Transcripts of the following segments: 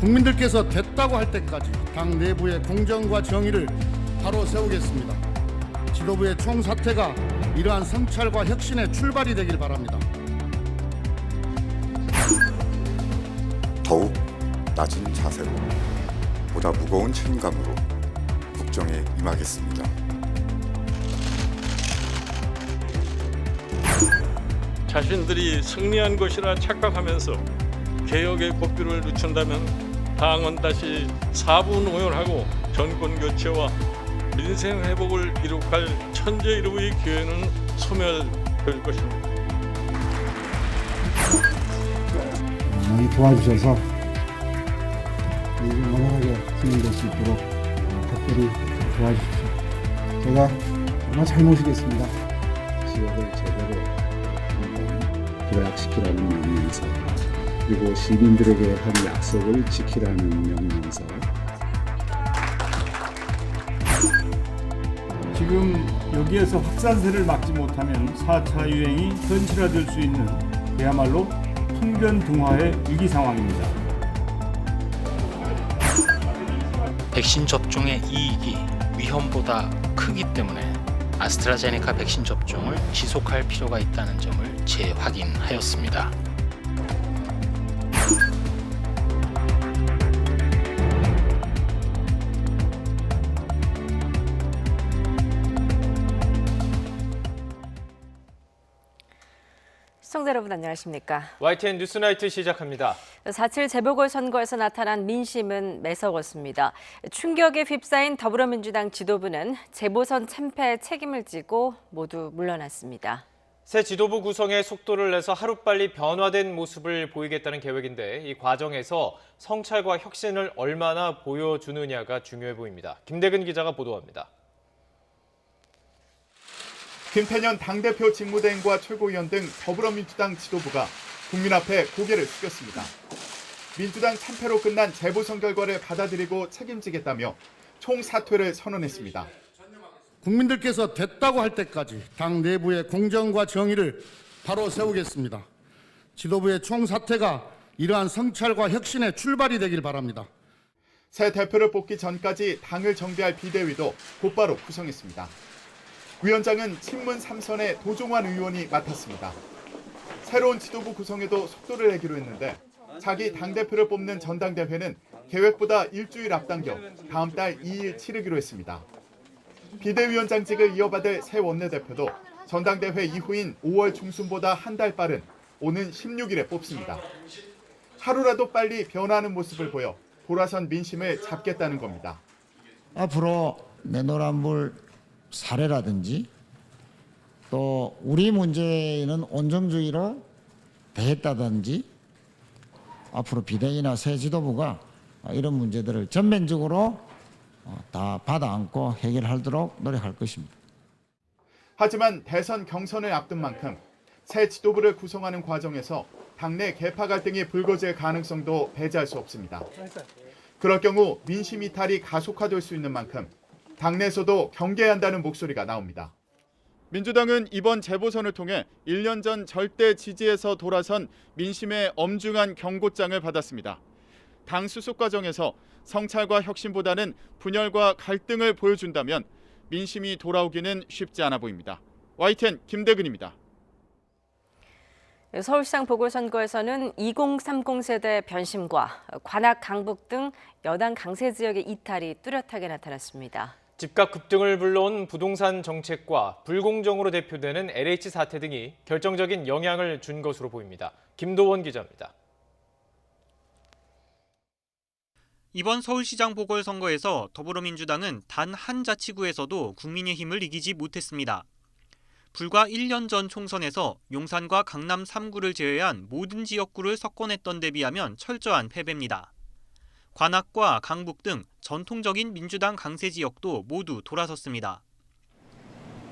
국민들께서 됐다고 할 때까지 당 내부의 공정과 정의를 바로 세우겠습니다. 지도부의 총사퇴가 이러한 성찰과 혁신의 출발이 되길 바랍니다. 더욱 낮은 자세로 보다 무거운 책임감으로 국정에 임하겠습니다. 자신들이 승리한 것이라 착각하면서 개혁의 고삐를 늦춘다면 당은 다시 사분오열하고 정권 교체와 민생 회복을 이룩할 천재 일부의 기회는 소멸될 것입니다. 많이 도와주셔서 원활하게 진행될 수 있도록 각별히 도와주십시오. 제가 정말 잘 모시겠습니다. 지역을 제대로 도약시키라는 명령서, 그리고 시민들에게 한 약속을 지키라는 명령서. 지금 여기에서 확산세를 막지 못하면 4차 유행이 현실화될 수 있는 그야말로 풍변등화의 위기 상황입니다. 백신 접종의 이익이 위험보다 크기 때문에 아스트라제네카 백신 접종을 지속할 필요가 있다는 점을 재확인하였습니다. 시청자 여러분 안녕하십니까? YTN 뉴스나이트 시작합니다. 4.7 재보궐선거에서 나타난 민심은 매서웠습니다. 충격에 휩싸인 더불어민주당 지도부는 재보선 참패의 책임을 지고 모두 물러났습니다. 새 지도부 구성에 속도를 내서 하루빨리 변화된 모습을 보이겠다는 계획인데 이 과정에서 성찰과 혁신을 얼마나 보여주느냐가 중요해 보입니다. 김대근 기자가 보도합니다. 김태년 당대표 직무대행과 최고위원 등 더불어민주당 지도부가 국민 앞에 고개를 숙였습니다. 민주당 참패로 끝난 재보선 결과를 받아들이고 책임지겠다며 총사퇴를 선언했습니다. 국민들께서 됐다고 할 때까지 당 내부의 공정과 정의를 바로 세우겠습니다. 지도부의 총사퇴가 이러한 성찰과 혁신의 출발이 되길 바랍니다. 새 대표를 뽑기 전까지 당을 정비할 비대위도 곧바로 구성했습니다. 위원장은 친문 3선의 도종환 의원이 맡았습니다. 새로운 지도부 구성에도 속도를 내기로 했는데 자기 당대표를 뽑는 전당대회는 계획보다 일주일 앞당겨 다음 달 2일 치르기로 했습니다. 비대위원장직을 이어받을 새 원내대표도 전당대회 이후인 5월 중순보다 한 달 빠른 오는 16일에 뽑습니다. 하루라도 빨리 변화하는 모습을 보여 돌아선 민심을 잡겠다는 겁니다. 앞으로 내노란물 사례라든지 또 우리 문제는 온정주의로 대했다든지 앞으로 비대위나 새 지도부가 이런 문제들을 전면적으로 다 받아 안고 해결하도록 노력할 것입니다. 하지만 대선 경선을 앞둔 만큼 새 지도부를 구성하는 과정에서 당내 계파 갈등이 불거질 가능성도 배제할 수 없습니다. 그럴 경우 민심 이탈이 가속화될 수 있는 만큼 당내에서도 경계해야 한다는 목소리가 나옵니다. 민주당은 이번 재보선을 통해 1년 전 절대 지지에서 돌아선 민심의 엄중한 경고장을 받았습니다. 당 수습 과정에서 성찰과 혁신보다는 분열과 갈등을 보여준다면 민심이 돌아오기는 쉽지 않아 보입니다. YTN 김대근입니다. 서울시장 보궐선거에서는 2030 세대 변심과 관악, 강북 등 여당 강세 지역의 이탈이 뚜렷하게 나타났습니다. 집값 급등을 불러온 부동산 정책과 불공정으로 대표되는 LH 사태 등이 결정적인 영향을 준 것으로 보입니다. 김도원 기자입니다. 이번 서울시장 보궐선거에서 더불어민주당은 단 한 자치구에서도 국민의힘을 이기지 못했습니다. 불과 1년 전 총선에서 용산과 강남 3구를 제외한 모든 지역구를 석권했던 데 비하면 철저한 패배입니다. 관악과 강북 등 전통적인 민주당 강세 지역도 모두 돌아섰습니다.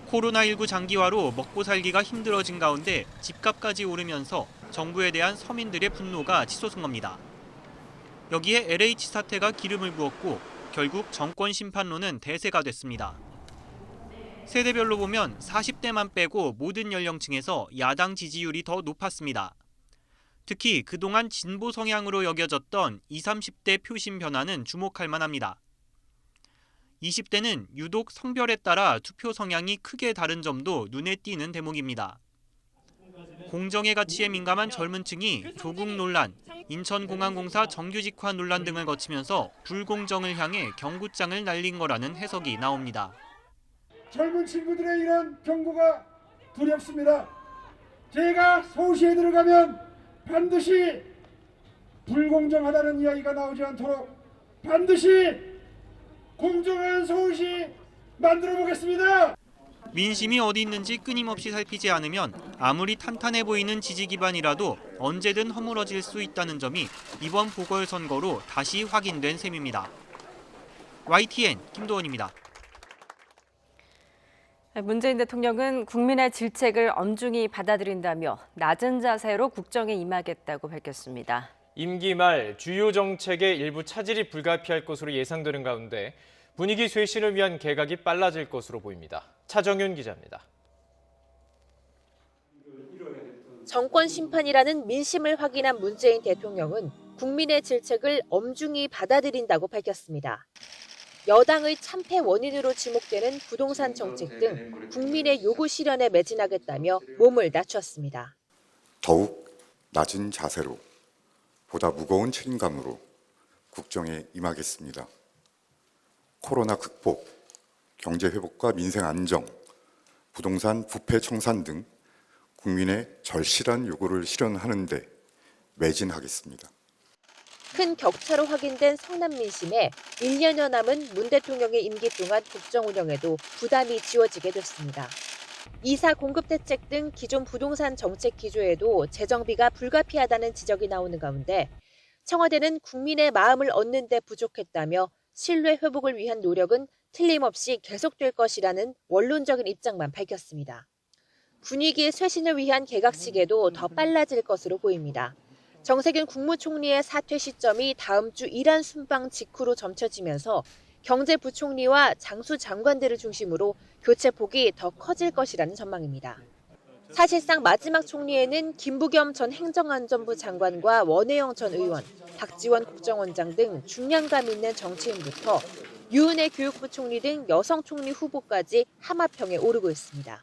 코로나19 장기화로 먹고 살기가 힘들어진 가운데 집값까지 오르면서 정부에 대한 서민들의 분노가 치솟은 겁니다. 여기에 LH 사태가 기름을 부었고 결국 정권 심판론은 대세가 됐습니다. 세대별로 보면 40대만 빼고 모든 연령층에서 야당 지지율이 더 높았습니다. 특히 그동안 진보 성향으로 여겨졌던 20, 30대 표심 변화는 주목할 만합니다. 20대는 유독 성별에 따라 투표 성향이 크게 다른 점도 눈에 띄는 대목입니다. 공정의 가치에 민감한 젊은 층이 조국 논란, 인천공항공사 정규직화 논란 등을 거치면서 불공정을 향해 경고장을 날린 거라는 해석이 나옵니다. 젊은 친구들의 이런 경고가 두렵습니다. 제가 서울시에 들어가면 반드시 불공정하다는 이야기가 나오지 않도록 반드시 공정한 서울시 만들어 보겠습니다. 민심이 어디 있는지 끊임없이 살피지 않으면 아무리 탄탄해 보이는 지지 기반이라도 언제든 허물어질 수 있다는 점이 이번 보궐선거로 다시 확인된 셈입니다. YTN 김도원입니다. 문재인 대통령은 국민의 질책을 엄중히 받아들인다며 낮은 자세로 국정에 임하겠다고 밝혔습니다. 임기 말 주요 정책의 일부 차질이 불가피할 것으로 예상되는 가운데 분위기 쇄신을 위한 개각이 빨라질 것으로 보입니다. 차정윤 기자입니다. 정권 심판이라는 민심을 확인한 문재인 대통령은 국민의 질책을 엄중히 받아들인다고 밝혔습니다. 여당의 참패 원인으로 지목되는 부동산 정책 등 국민의 요구 실현에 매진하겠다며 몸을 낮췄습니다. 더욱 낮은 자세로 보다 무거운 책임감으로 국정에 임하겠습니다. 코로나 극복, 경제 회복과 민생 안정, 부동산 부패 청산 등 국민의 절실한 요구를 실현하는 데 매진하겠습니다. 큰 격차로 확인된 성남 민심에 1년여 남은 문 대통령의 임기 동안 국정 운영에도 부담이 지워지게 됐습니다. 이사 공급 대책 등 기존 부동산 정책 기조에도 재정비가 불가피하다는 지적이 나오는 가운데 청와대는 국민의 마음을 얻는 데 부족했다며 신뢰 회복을 위한 노력은 틀림없이 계속될 것이라는 원론적인 입장만 밝혔습니다. 분위기의 쇄신을 위한 개각식에도 더 빨라질 것으로 보입니다. 정세균 국무총리의 사퇴 시점이 다음 주 이란 순방 직후로 점쳐지면서 경제부총리와 장수 장관들을 중심으로 교체 폭이 더 커질 것이라는 전망입니다. 사실상 마지막 총리에는 김부겸 전 행정안전부 장관과 원혜영 전 의원, 박지원 국정원장 등 중량감 있는 정치인부터 유은혜 교육부 총리 등 여성 총리 후보까지 하마평에 오르고 있습니다.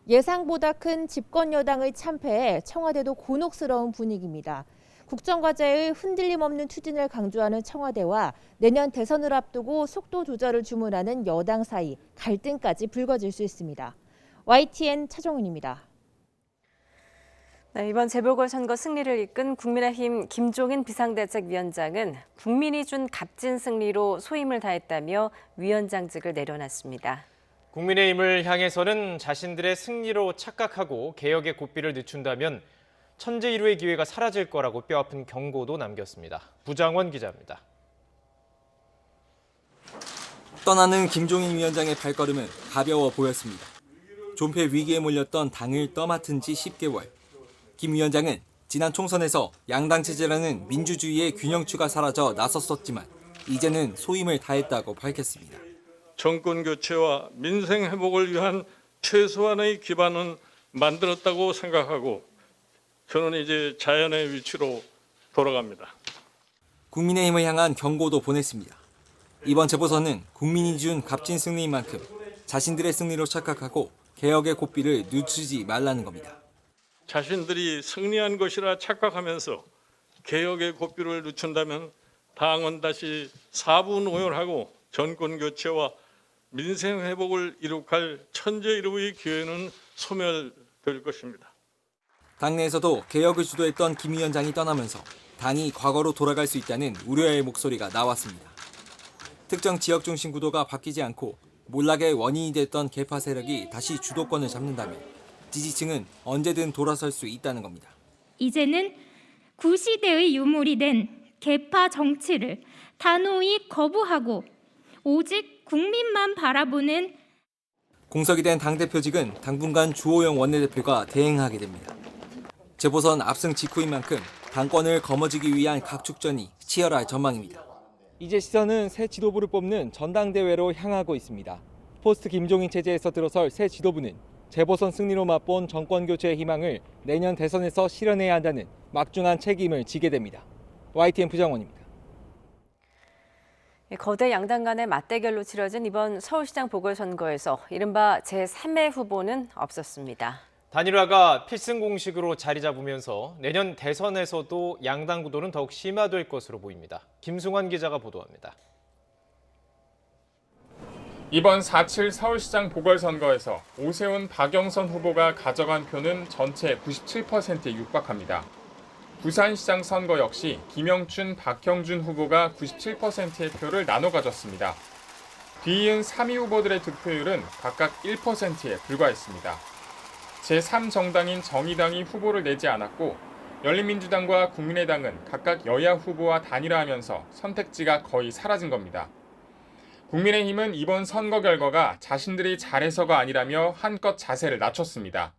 예상보다 큰 집권 여당의 참패에 청와대도 곤혹스러운 분위기입니다. 국정과제의 흔들림 없는 추진을 강조하는 청와대와 내년 대선을 앞두고 속도 조절을 주문하는 여당 사이 갈등까지 불거질 수 있습니다. YTN 차정은입니다. 네, 이번 재보궐선거 승리를 이끈 국민의힘 김종인 비상대책위원장은 국민이 준 값진 승리로 소임을 다했다며 위원장직을 내려놨습니다. 국민의힘을 향해서는 자신들의 승리로 착각하고 개혁의 고삐를 늦춘다면 천재일우의 기회가 사라질 거라고 뼈아픈 경고도 남겼습니다. 부장원 기자입니다. 떠나는 김종인 위원장의 발걸음은 가벼워 보였습니다. 존폐 위기에 몰렸던 당을 떠맡은 지 10개월. 김 위원장은 지난 총선에서 양당 체제라는 민주주의의 균형추가 사라져 나섰었지만 이제는 소임을 다했다고 밝혔습니다. 정권 교체와 민생 회복을 위한 최소한의 기반은 만들었다고 생각하고 저는 이제 자연의 위치로 돌아갑니다. 국민의힘을 향한 경고도 보냈습니다. 이번 재보선은 국민이 준 값진 승리인 만큼 자신들의 승리로 착각하고 개혁의 고삐를 늦추지 말라는 겁니다. 자신들이 승리한 것이라 착각하면서 개혁의 고삐를 늦춘다면 당은 다시 사분오열하고 정권 교체와 민생 회복을 이룩할 천재일우의 기회는 소멸될 것입니다. 당내에서도 개혁을 주도했던 김 위원장이 떠나면서 당이 과거로 돌아갈 수 있다는 우려의 목소리가 나왔습니다. 특정 지역 중심 구도가 바뀌지 않고 몰락의 원인이 됐던 개파 세력이 다시 주도권을 잡는다면 지지층은 언제든 돌아설 수 있다는 겁니다. 이제는 구시대의 유물이 된 개파 정치를 단호히 거부하고 오직 국민만 바라보는 공석이 된 당대표직은 당분간 주호영 원내대표가 대행하게 됩니다. 재보선 압승 직후인 만큼 당권을 거머쥐기 위한 각축전이 치열할 전망입니다. 이제 시선은 새 지도부를 뽑는 전당대회로 향하고 있습니다. 포스트 김종인 체제에서 들어설 새 지도부는 재보선 승리로 맛본 정권 교체의 희망을 내년 대선에서 실현해야 한다는 막중한 책임을 지게 됩니다. YTN 부정원입니다. 거대 양당 간의 맞대결로 치러진 이번 서울시장 보궐선거에서 이른바 제3의 후보는 없었습니다. 단일화가 필승 공식으로 자리 잡으면서 내년 대선에서도 양당 구도는 더욱 심화될 것으로 보입니다. 김승환 기자가 보도합니다. 이번 4.7 서울시장 보궐선거에서 오세훈, 박영선 후보가 가져간 표는 전체 97%에 육박합니다. 부산시장 선거 역시 김영춘, 박형준 후보가 97%의 표를 나눠 가졌습니다. 뒤이은 3위 후보들의 득표율은 각각 1%에 불과했습니다. 제3정당인 정의당이 후보를 내지 않았고 열린민주당과 국민의당은 각각 여야 후보와 단일화하면서 선택지가 거의 사라진 겁니다. 국민의힘은 이번 선거 결과가 자신들이 잘해서가 아니라며 한껏 자세를 낮췄습니다.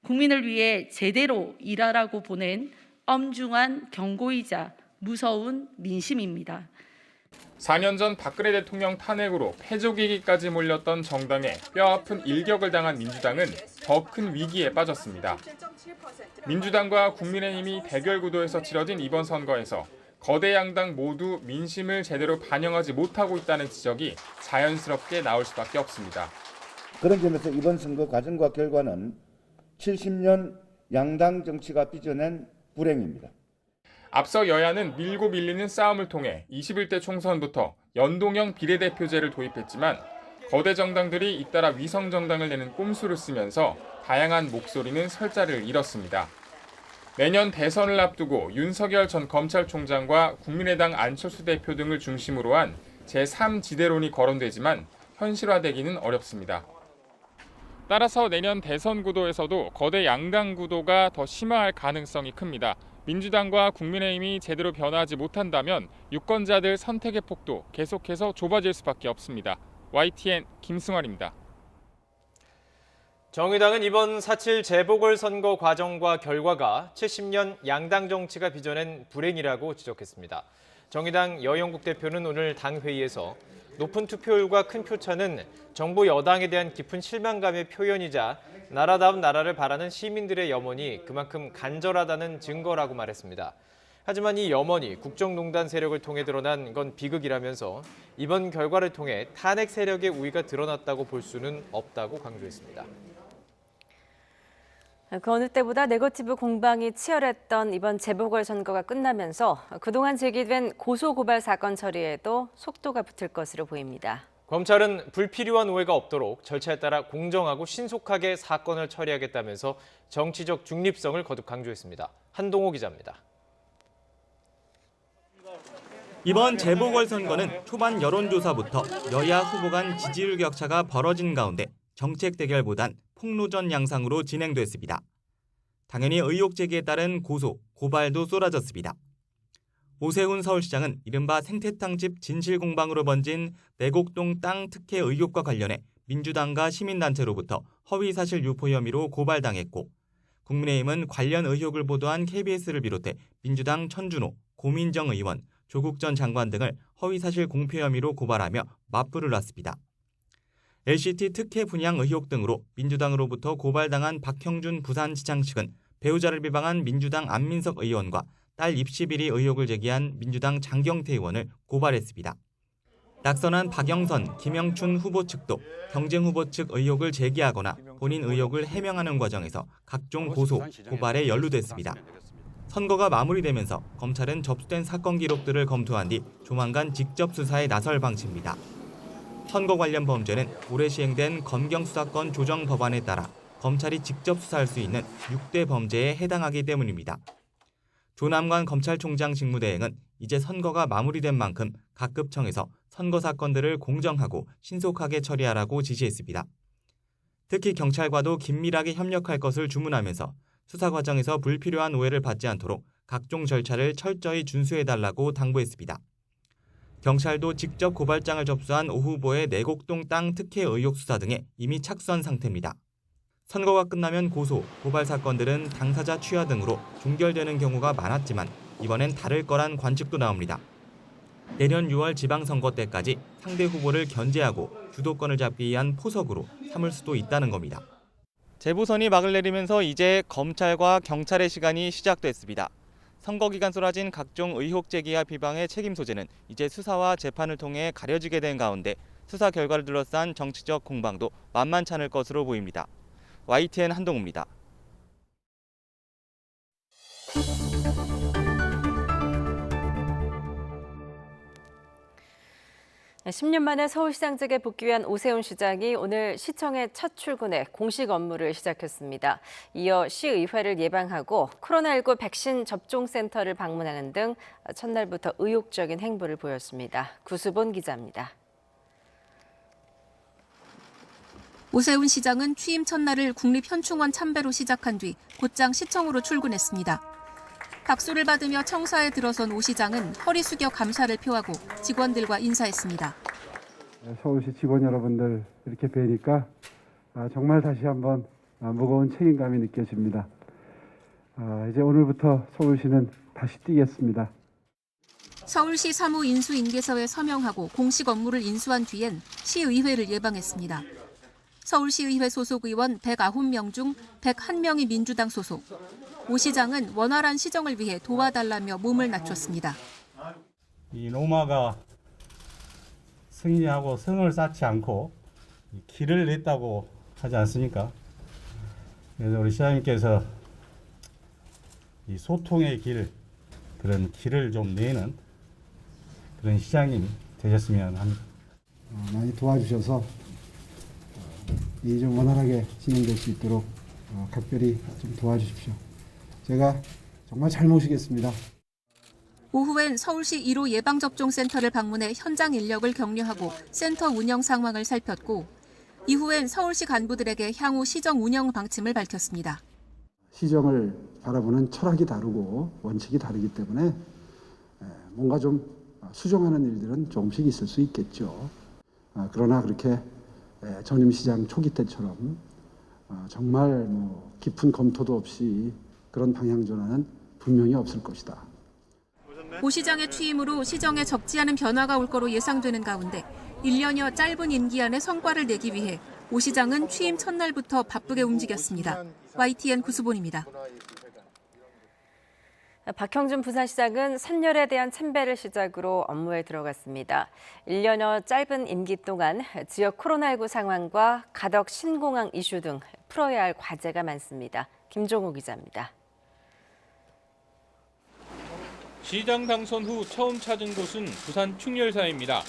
국민을 위해 제대로 일하라고 보낸 엄중한 경고이자 무서운 민심입니다. 4년 전 박근혜 대통령 탄핵으로 패족위기까지 몰렸던 정당에 뼈아픈 일격을 당한 민주당은 더 큰 위기에 빠졌습니다. 민주당과 국민의힘이 대결 구도에서 치러진 이번 선거에서 거대 양당 모두 민심을 제대로 반영하지 못하고 있다는 지적이 자연스럽게 나올 수밖에 없습니다. 그런 점에서 이번 선거 과정과 결과는 70년 양당 정치가 빚어낸 불행입니다. 앞서 여야는 밀고 밀리는 싸움을 통해 21대 총선부터 연동형 비례대표제를 도입했지만 거대 정당들이 잇따라 위성정당을 내는 꼼수를 쓰면서 다양한 목소리는 설자를 잃었습니다. 내년 대선을 앞두고 윤석열 전 검찰총장과 국민의당 안철수 대표 등을 중심으로 한 제3지대론이 거론되지만 현실화되기는 어렵습니다. 따라서 내년 대선 구도에서도 거대 양당 구도가 더 심화할 가능성이 큽니다. 민주당과 국민의힘이 제대로 변화하지 못한다면 유권자들 선택의 폭도 계속해서 좁아질 수밖에 없습니다. YTN 김승환입니다. 정의당은 이번 4.7 재보궐선거 과정과 결과가 70년 양당 정치가 빚어낸 불행이라고 지적했습니다. 정의당 여영국 대표는 오늘 당회의에서 높은 투표율과 큰 표차는 정부 여당에 대한 깊은 실망감의 표현이자 나라다운 나라를 바라는 시민들의 염원이 그만큼 간절하다는 증거라고 말했습니다. 하지만 이 염원이 국정농단 세력을 통해 드러난 건 비극이라면서 이번 결과를 통해 탄핵 세력의 우위가 드러났다고 볼 수는 없다고 강조했습니다. 그 어느 때보다 네거티브 공방이 치열했던 이번 재보궐선거가 끝나면서 그동안 제기된 고소고발 사건 처리에도 속도가 붙을 것으로 보입니다. 검찰은 불필요한 오해가 없도록 절차에 따라 공정하고 신속하게 사건을 처리하겠다면서 정치적 중립성을 거듭 강조했습니다. 한동호 기자입니다. 이번 재보궐선거는 초반 여론조사부터 여야 후보 간 지지율 격차가 벌어진 가운데 정책 대결보단 폭로전 양상으로 진행됐습니다. 당연히 의혹 제기에 따른 고소, 고발도 쏟아졌습니다. 오세훈 서울시장은 이른바 생태탕집 진실공방으로 번진 내곡동 땅 특혜 의혹과 관련해 민주당과 시민단체로부터 허위사실 유포 혐의로 고발당했고 국민의힘은 관련 의혹을 보도한 KBS를 비롯해 민주당 천준호, 고민정 의원, 조국 전 장관 등을 허위사실 공표 혐의로 고발하며 맞불을 놨습니다. LCT 특혜 분양 의혹 등으로 민주당으로부터 고발당한 박형준 부산시장 측은 배우자를 비방한 민주당 안민석 의원과 딸 입시 비리 의혹을 제기한 민주당 장경태 의원을 고발했습니다. 낙선한 박영선, 김영춘 후보 측도 경쟁 후보 측 의혹을 제기하거나 본인 의혹을 해명하는 과정에서 각종 고소, 고발에 연루됐습니다. 선거가 마무리되면서 검찰은 접수된 사건 기록들을 검토한 뒤 조만간 직접 수사에 나설 방침입니다. 선거 관련 범죄는 올해 시행된 검경수사권 조정 법안에 따라 검찰이 직접 수사할 수 있는 6대 범죄에 해당하기 때문입니다. 조남관 검찰총장 직무대행은 이제 선거가 마무리된 만큼 각 급청에서 선거 사건들을 공정하고 신속하게 처리하라고 지시했습니다. 특히 경찰과도 긴밀하게 협력할 것을 주문하면서 수사 과정에서 불필요한 오해를 받지 않도록 각종 절차를 철저히 준수해달라고 당부했습니다. 경찰도 직접 고발장을 접수한 오 후보의 내곡동 땅 특혜 의혹 수사 등에 이미 착수한 상태입니다. 선거가 끝나면 고소, 고발 사건들은 당사자 취하 등으로 종결되는 경우가 많았지만 이번엔 다를 거란 관측도 나옵니다. 내년 6월 지방선거 때까지 상대 후보를 견제하고 주도권을 잡기 위한 포석으로 삼을 수도 있다는 겁니다. 재보선이 막을 내리면서 이제 검찰과 경찰의 시간이 시작됐습니다. 선거 기간 쏟아진 각종 의혹 제기와 비방의 책임 소재는 이제 수사와 재판을 통해 가려지게 된 가운데 수사 결과를 둘러싼 정치적 공방도 만만치 않을 것으로 보입니다. YTN 한동우입니다. 10년 만에 서울시장직에 복귀한 오세훈 시장이 오늘 시청에 첫 출근해 공식 업무를 시작했습니다. 이어 시의회를 예방하고 코로나19 백신 접종센터를 방문하는 등 첫날부터 의욕적인 행보를 보였습니다. 구수본 기자입니다. 오세훈 시장은 취임 첫날을 국립현충원 참배로 시작한 뒤 곧장 시청으로 출근했습니다. 박수를 받으며 청사에 들어선 오 시장은 허리 숙여 감사를 표하고 직원들과 인사했습니다. 서울시 직원 여러분들 이렇게 뵈니까 정말 다시 한번 무거운 책임감이 느껴집니다. 이제 오늘부터 서울시는 다시 뛰겠습니다. 서울시 사무 인수인계서에 서명하고 공식 업무를 인수한 뒤엔 시의회를 예방했습니다. 서울시의회 소속 의원 109명 중 101명이 민주당 소속. 오 시장은 원활한 시정을 위해 도와달라며 몸을 낮췄습니다. 이 로마가 승리하고 성을 쌓지 않고 길을 냈다고 하지 않습니까? 그래서 우리 시장님께서 이 소통의 길, 그런 길을 좀 내는 그런 시장님 되셨으면 합니다. 많이 도와주셔서 이 좀 원활하게 진행될 수 있도록 각별히 좀 도와주십시오. 제가 정말 잘 모시겠습니다. 오후엔 서울시 1호 예방접종센터를 방문해 현장 인력을 격려하고 센터 운영 상황을 살폈고 이후엔 서울시 간부들에게 향후 시정 운영 방침을 밝혔습니다. 시정을 바라보는 철학이 다르고 원칙이 다르기 때문에 뭔가 좀 수정하는 일들은 조금씩 있을 수 있겠죠. 그러나 그렇게 전임 시장 초기 때처럼 정말 깊은 검토도 없이 그런 방향 전환은 분명히 없을 것이다. 오 시장의 취임으로 시정에 적지 않은 변화가 올 거로 예상되는 가운데 1년여 짧은 임기 안에 성과를 내기 위해 오 시장은 취임 첫날부터 바쁘게 움직였습니다. YTN 구수본입니다. 박형준 부산시장은 선열에 대한 참배를 시작으로 업무에 들어갔습니다. 1년여 짧은 임기 동안 지역 코로나19 상황과 가덕 신공항 이슈 등 풀어야 할 과제가 많습니다. 김종우 기자입니다. 시장 당선 후 처음 찾은 곳은 부산 충렬사입니다.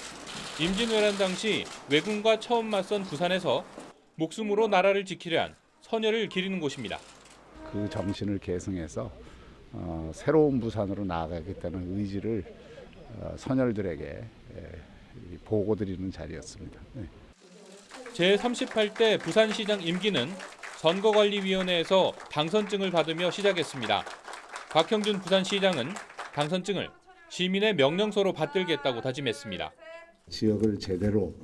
임진왜란 당시 왜군과 처음 맞선 부산에서 목숨으로 나라를 지키려 한 선열을 기리는 곳입니다. 그 정신을 계승해서 새로운 부산으로 나아가겠다는 의지를 선열들에게 보고드리는 자리였습니다. 제38대 부산시장 임기는 선거관리위원회에서 당선증을 받으며 시작했습니다. 박형준 부산시장은 당선증을 시민의 명령서로 받들겠다고 다짐했습니다. 지역을 제대로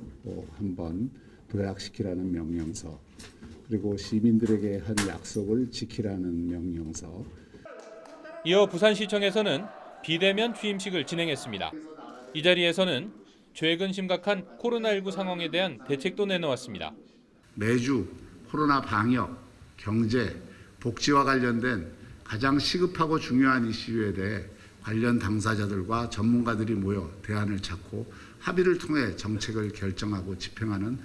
한번 도약시키라는 명령서, 그리고 시민들에게 한 약속을 지키라는 명령서. 이어 부산시청에서는 비대면 취임식을 진행했습니다. 이 자리에서는 최근 심각한 코로나19 상황에 대한 대책도 내놓았습니다. 매주 코로나 방역, 경제, 복지와 관련된 가장 시급하고 중요한 이슈에 대해 관련 당사자들과 전문가들이 모여 대안을 찾고 합의를 통해 정책을 결정하고 집행하는.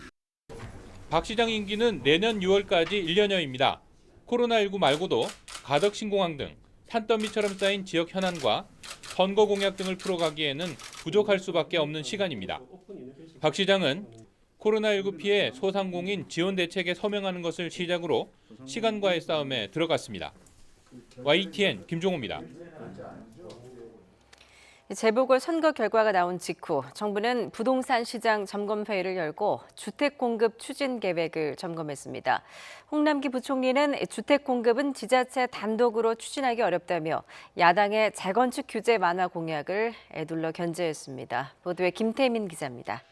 박 시장 임기는 내년 6월까지 1년여입니다. 코로나19 말고도 가덕 신공항 등 산더미처럼 쌓인 지역 현안과 선거 공약 등을 풀어가기에는 부족할 수밖에 없는 시간입니다. 박 시장은 코로나19 피해 소상공인 지원 대책에 서명하는 것을 시작으로 시간과의 싸움에 들어갔습니다. YTN 김종호입니다. 재보궐 선거 결과가 나온 직후 정부는 부동산 시장 점검회의를 열고 주택 공급 추진 계획을 점검했습니다. 홍남기 부총리는 주택 공급은 지자체 단독으로 추진하기 어렵다며 야당의 재건축 규제 완화 공약을 애둘러 견제했습니다. 보도에 김태민 기자입니다.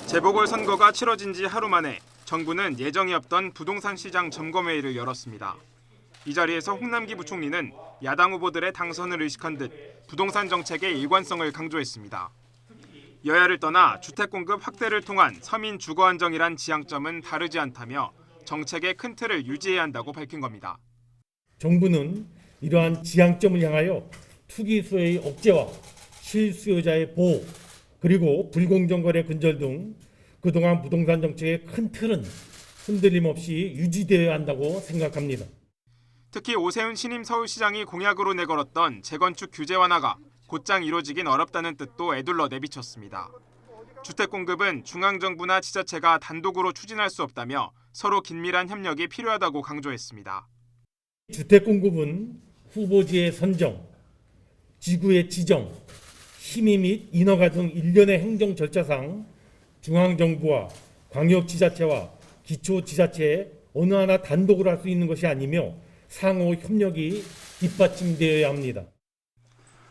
재보궐선거가 치러진 지 하루 만에 정부는 예정이 없던 부동산 시장 점검회의를 열었습니다. 이 자리에서 홍남기 부총리는 야당 후보들의 당선을 의식한 듯 부동산 정책의 일관성을 강조했습니다. 여야를 떠나 주택 공급 확대를 통한 서민 주거 안정이란 지향점은 다르지 않다며 정책의 큰 틀을 유지해야 한다고 밝힌 겁니다. 정부는 이러한 지향점을 향하여 투기 수요의 억제와 실수요자의 보호, 그리고 불공정 거래 근절 등 그동안 부동산 정책의 큰 틀은 흔들림 없이 유지되어야 한다고 생각합니다. 특히 오세훈 신임 서울시장이 공약으로 내걸었던 재건축 규제 완화가 곧장 이루어지긴 어렵다는 뜻도 에둘러 내비쳤습니다. 주택 공급은 중앙정부나 지자체가 단독으로 추진할 수 없다며 서로 긴밀한 협력이 필요하다고 강조했습니다. 주택 공급은 후보지의 선정, 지구의 지정, 심의 및 인허가 등 일련의 행정 절차상 중앙정부와 광역지자체와 기초지자체 어느 하나 단독으로 할 수 있는 것이 아니며 상호 협력이 뒷받침되어야 합니다.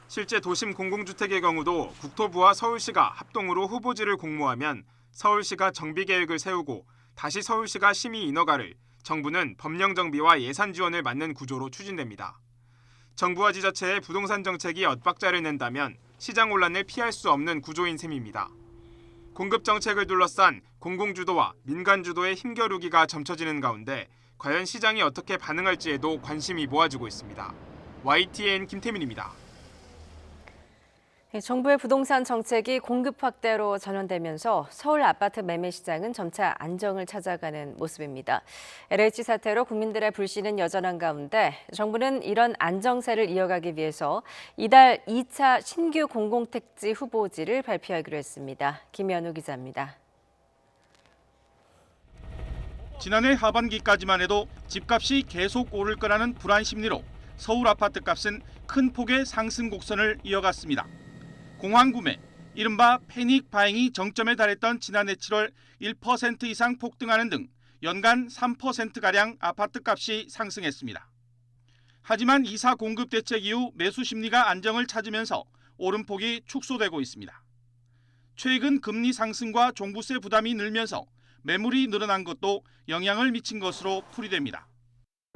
실제 도심 공공주택의 경우도 국토부와 서울시가 합동으로 후보지를 공모하면 서울시가 정비계획을 세우고 다시 서울시가 심의 인허가를, 정부는 법령 정비와 예산 지원을 맡는 구조로 추진됩니다. 정부와 지자체의 부동산 정책이 엇박자를 낸다면 시장 혼란을 피할 수 없는 구조인 셈입니다. 공급 정책을 둘러싼 공공주도와 민간주도의 힘겨루기가 점쳐지는 가운데 과연 시장이 어떻게 반응할지에도 관심이 모아지고 있습니다. YTN 김태민입니다. 정부의 부동산 정책이 공급 확대로 전환되면서 서울 아파트 매매 시장은 점차 안정을 찾아가는 모습입니다. LH 사태로 국민들의 불신은 여전한 가운데 정부는 이런 안정세를 이어가기 위해서 이달 2차 신규 공공택지 후보지를 발표하기로 했습니다. 김현우 기자입니다. 지난해 하반기까지만 해도 집값이 계속 오를 거라는 불안 심리로 서울 아파트 값은 큰 폭의 상승 곡선을 이어갔습니다. 공황구매, 이른바 패닉 바잉이 정점에 달했던 지난해 7월 1% 이상 폭등하는 등 연간 3%가량 아파트값이 상승했습니다. 하지만 2사 공급 대책 이후 매수 심리가 안정을 찾으면서 오름폭이 축소되고 있습니다. 최근 금리 상승과 종부세 부담이 늘면서 매물이 늘어난 것도 영향을 미친 것으로 풀이됩니다.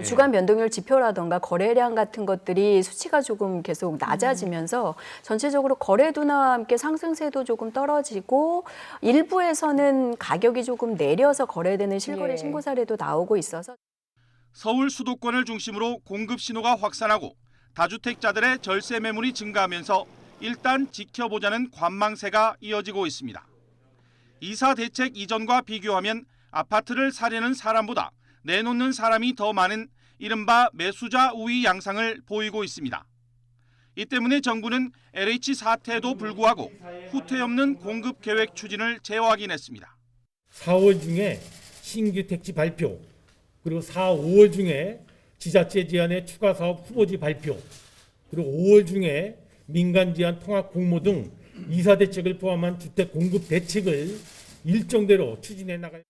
주간 변동률 지표라던가 거래량 같은 것들이 수치가 조금 계속 낮아지면서 전체적으로 거래 둔화와 함께 상승세도 조금 떨어지고 일부에서는 가격이 조금 내려서 거래되는 실거래 신고 사례도 나오고 있어서 서울 수도권을 중심으로 공급 신호가 확산하고 다주택자들의 절세 매물이 증가하면서 일단 지켜보자는 관망세가 이어지고 있습니다. 2사 대책 이전과 비교하면 아파트를 사려는 사람보다 내놓는 사람이 더 많은 이른바 매수자 우위 양상을 보이고 있습니다. 이 때문에 정부는 LH 사태에도 불구하고 후퇴 없는 공급 계획 추진을 재확인했습니다. 4월 중에 신규 택지 발표, 그리고 4, 5월 중에 지자체 제안의 추가 사업 후보지 발표, 그리고 5월 중에 민간 제안 통합 공모 등 2사 대책을 포함한 주택 공급 대책을 일정대로 추진해 나갈.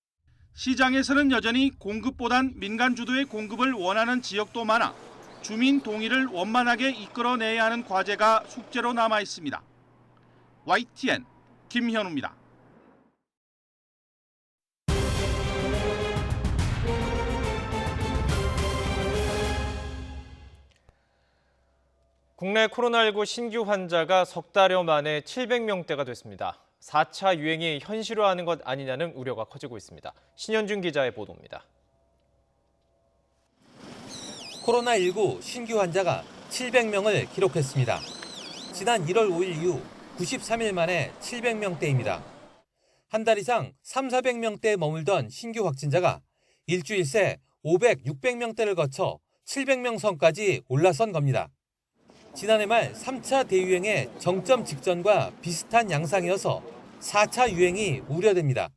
시장에서는 여전히 공급보단 민간 주도의 공급을 원하는 지역도 많아 주민 동의를 원만하게 이끌어내야 하는 과제가 숙제로 남아 있습니다. YTN 김현우입니다. 국내 코로나19 신규 환자가 석 달여 만에 700명대가 됐습니다. 4차 유행이 현실화하는 것 아니냐는 우려가 커지고 있습니다. 신현준 기자의 보도입니다. 코로나19 신규 환자가 700명을 기록했습니다. 지난 1월 5일 이후 93일 만에 700명대입니다. 한 달 이상 300~400명대에 머물던 신규 확진자가 일주일 새 500~600명대를 거쳐 700명 선까지 올라선 겁니다. 지난해 말 3차 대유행의 정점 직전과 비슷한 양상이어서 4차 유행이 우려됩니다.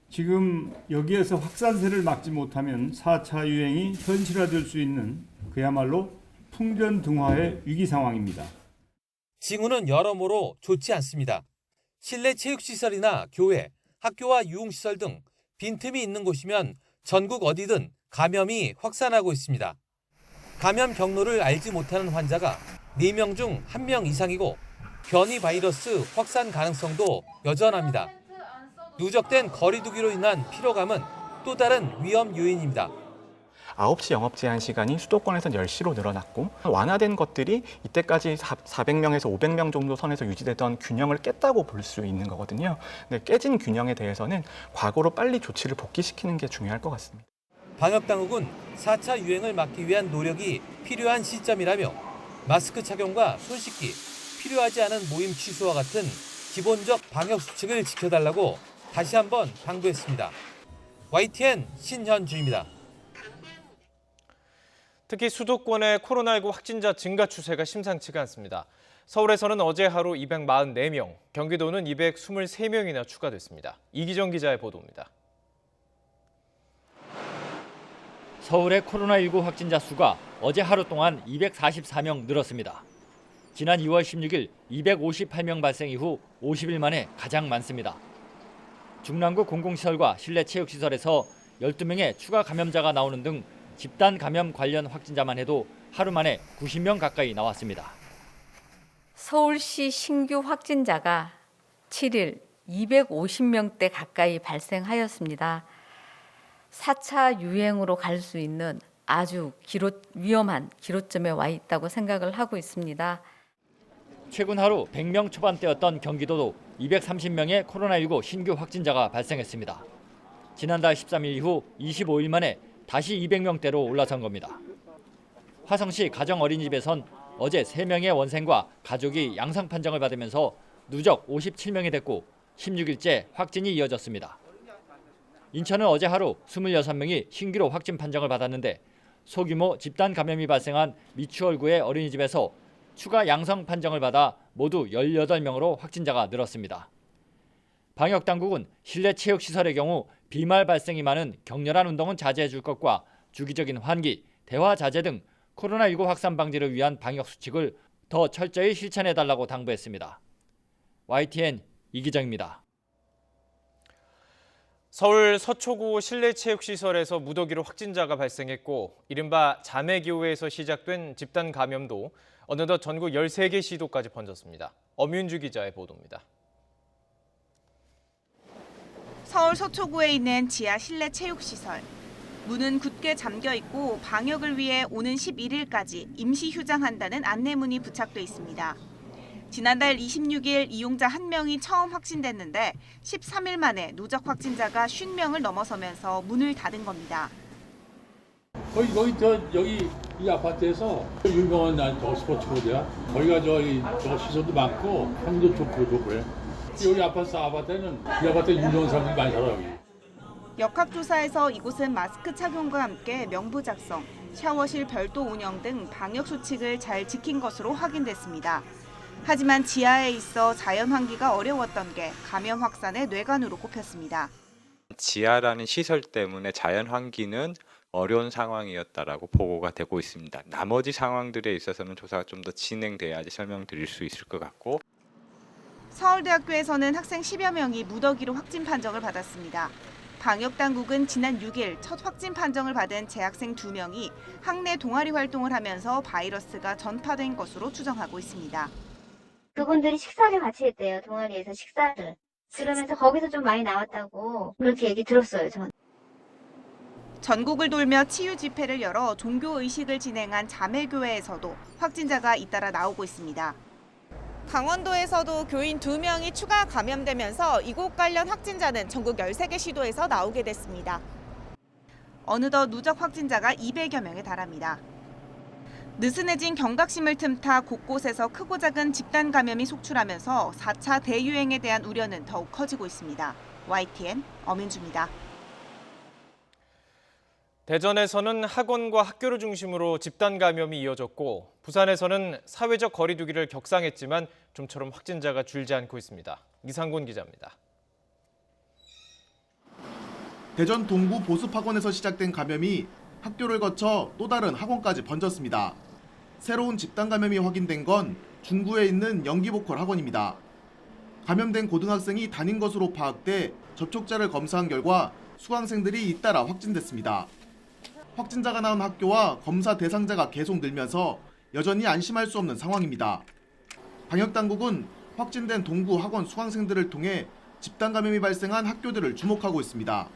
지금 여기에서 확산세를 막지 못하면 4차 유행이 현실화될 수 있는 그야말로 풍전등화의 위기 상황입니다. 징후는 여러모로 좋지 않습니다. 실내 체육시설이나 교회, 학교와 유흥시설 등 빈틈이 있는 곳이면 전국 어디든 감염이 확산하고 있습니다. 감염 경로를 알지 못하는 환자가 4명 중 1명 이상이고 변이 바이러스 확산 가능성도 여전합니다. 누적된 거리 두기로 인한 피로감은 또 다른 위험 요인입니다. 9시 영업 제한 시간이 수도권에서는 10시로 늘어났고 완화된 것들이 이때까지 400명에서 500명 정도 선에서 유지되던 균형을 깼다고 볼 수 있는 거거든요. 근데 깨진 균형에 대해서는 과거로 빨리 조치를 복귀시키는 게 중요할 것 같습니다. 방역당국은 4차 유행을 막기 위한 노력이 필요한 시점이라며 마스크 착용과 손 씻기, 필요하지 않은 모임 취소와 같은 기본적 방역 수칙을 지켜달라고 다시 한번 당부했습니다. YTN 신현주입니다. 특히 수도권의 코로나19 확진자 증가 추세가 심상치가 않습니다. 서울에서는 어제 하루 244명, 경기도는 223명이나 추가됐습니다. 이기정 기자의 보도입니다. 서울의 코로나19 확진자 수가 어제 하루 동안 244명 늘었습니다. 지난 2월 16일 258명 발생 이후 50일 만에 가장 많습니다. 중랑구 공공시설과 실내체육시설에서 12명의 추가 감염자가 나오는 등 집단 감염 관련 확진자만 해도 하루 만에 90명 가까이 나왔습니다. 서울시 신규 확진자가 7일 250명대 가까이 발생하였습니다. 4차 유행으로 갈 수 있는 아주 위험한 기로점에 와 있다고 생각을 하고 있습니다. 최근 하루 100명 초반대였던 경기도도 230명의 코로나19 신규 확진자가 발생했습니다. 지난달 13일 이후 25일 만에 다시 200명대로 올라선 겁니다. 화성시 가정어린이집에선 어제 3명의 원생과 가족이 양성 판정을 받으면서 누적 57명이 됐고 16일째 확진이 이어졌습니다. 인천은 어제 하루 26명이 신규로 확진 판정을 받았는데 소규모 집단 감염이 발생한 미추홀구의 어린이집에서 추가 양성 판정을 받아 모두 18명으로 확진자가 늘었습니다. 방역당국은 실내 체육시설의 경우 비말 발생이 많은 격렬한 운동은 자제해 줄 것과 주기적인 환기, 대화 자제 등 코로나19 확산 방지를 위한 방역 수칙을 더 철저히 실천해달라고 당부했습니다. YTN 이기정입니다. 서울 서초구 실내체육시설에서 무더기로 확진자가 발생했고 이른바 자매교회에서 시작된 집단 감염도 어느덧 전국 13개 시도까지 번졌습니다. 엄윤주 기자의 보도입니다. 서울 서초구에 있는 지하 실내 체육시설. 문은 굳게 잠겨 있고 방역을 위해 오는 11일까지 임시 휴장한다는 안내문이 부착돼 있습니다. 지난달 26일 이용자 1명이 처음 확진됐는데 13일 만에 누적 확진자가 50명을 넘어서면서 문을 닫은 겁니다. 여기 이 아파트에서 유명한 저 스포츠 코드야. 거기가 저 시설도 많고 향도 좋고 그래. 여기 아파트에는 이 아파트에 유명한 사람들이 많이 살아 여기. 역학조사에서 이곳은 마스크 착용과 함께 명부 작성, 샤워실 별도 운영 등 방역 수칙을 잘 지킨 것으로 확인됐습니다. 하지만 지하에 있어 자연 환기가 어려웠던 게 감염 확산의 뇌관으로 꼽혔습니다. 지하라는 시설 때문에 자연 환기는 어려운 상황이었다라고 보고가 되고 있습니다. 나머지 상황들에 있어서는 조사가 좀 더 진행돼야지 설명드릴 수 있을 것 같고. 서울대학교에서는 학생 10여 명이 무더기로 확진 판정을 받았습니다. 방역당국은 지난 6일 첫 확진 판정을 받은 재학생 2명이 학내 동아리 활동을 하면서 바이러스가 전파된 것으로 추정하고 있습니다. 그분들이 식사를 같이 했대요. 동아리에서 식사를. 그러면서 거기서 좀 많이 나왔다고 그렇게 얘기 들었어요. 저는. 전국을 돌며 치유 집회를 열어 종교 의식을 진행한 자매교회에서도 확진자가 잇따라 나오고 있습니다. 강원도에서도 교인 2명이 추가 감염되면서 이곳 관련 확진자는 전국 13개 시도에서 나오게 됐습니다. 어느덧 누적 확진자가 200여 명에 달합니다. 느슨해진 경각심을 틈타 곳곳에서 크고 작은 집단 감염이 속출하면서 4차 대유행에 대한 우려는 더욱 커지고 있습니다. YTN 엄윤주입니다. 대전에서는 학원과 학교를 중심으로 집단 감염이 이어졌고 부산에서는 사회적 거리 두기를 격상했지만 좀처럼 확진자가 줄지 않고 있습니다. 이상곤 기자입니다. 대전 동구 보습학원에서 시작된 감염이 학교를 거쳐 또 다른 학원까지 번졌습니다. 새로운 집단 감염이 확인된 건 중구에 있는 연기보컬 학원입니다. 감염된 고등학생이 다닌 것으로 파악돼 접촉자를 검사한 결과 수강생들이 잇따라 확진됐습니다. 확진자가 나온 학교와 검사 대상자가 계속 늘면서 여전히 안심할 수 없는 상황입니다. 방역당국은 확진된 동구 학원 수강생들을 통해 집단 감염이 발생한 학교들을 주목하고 있습니다.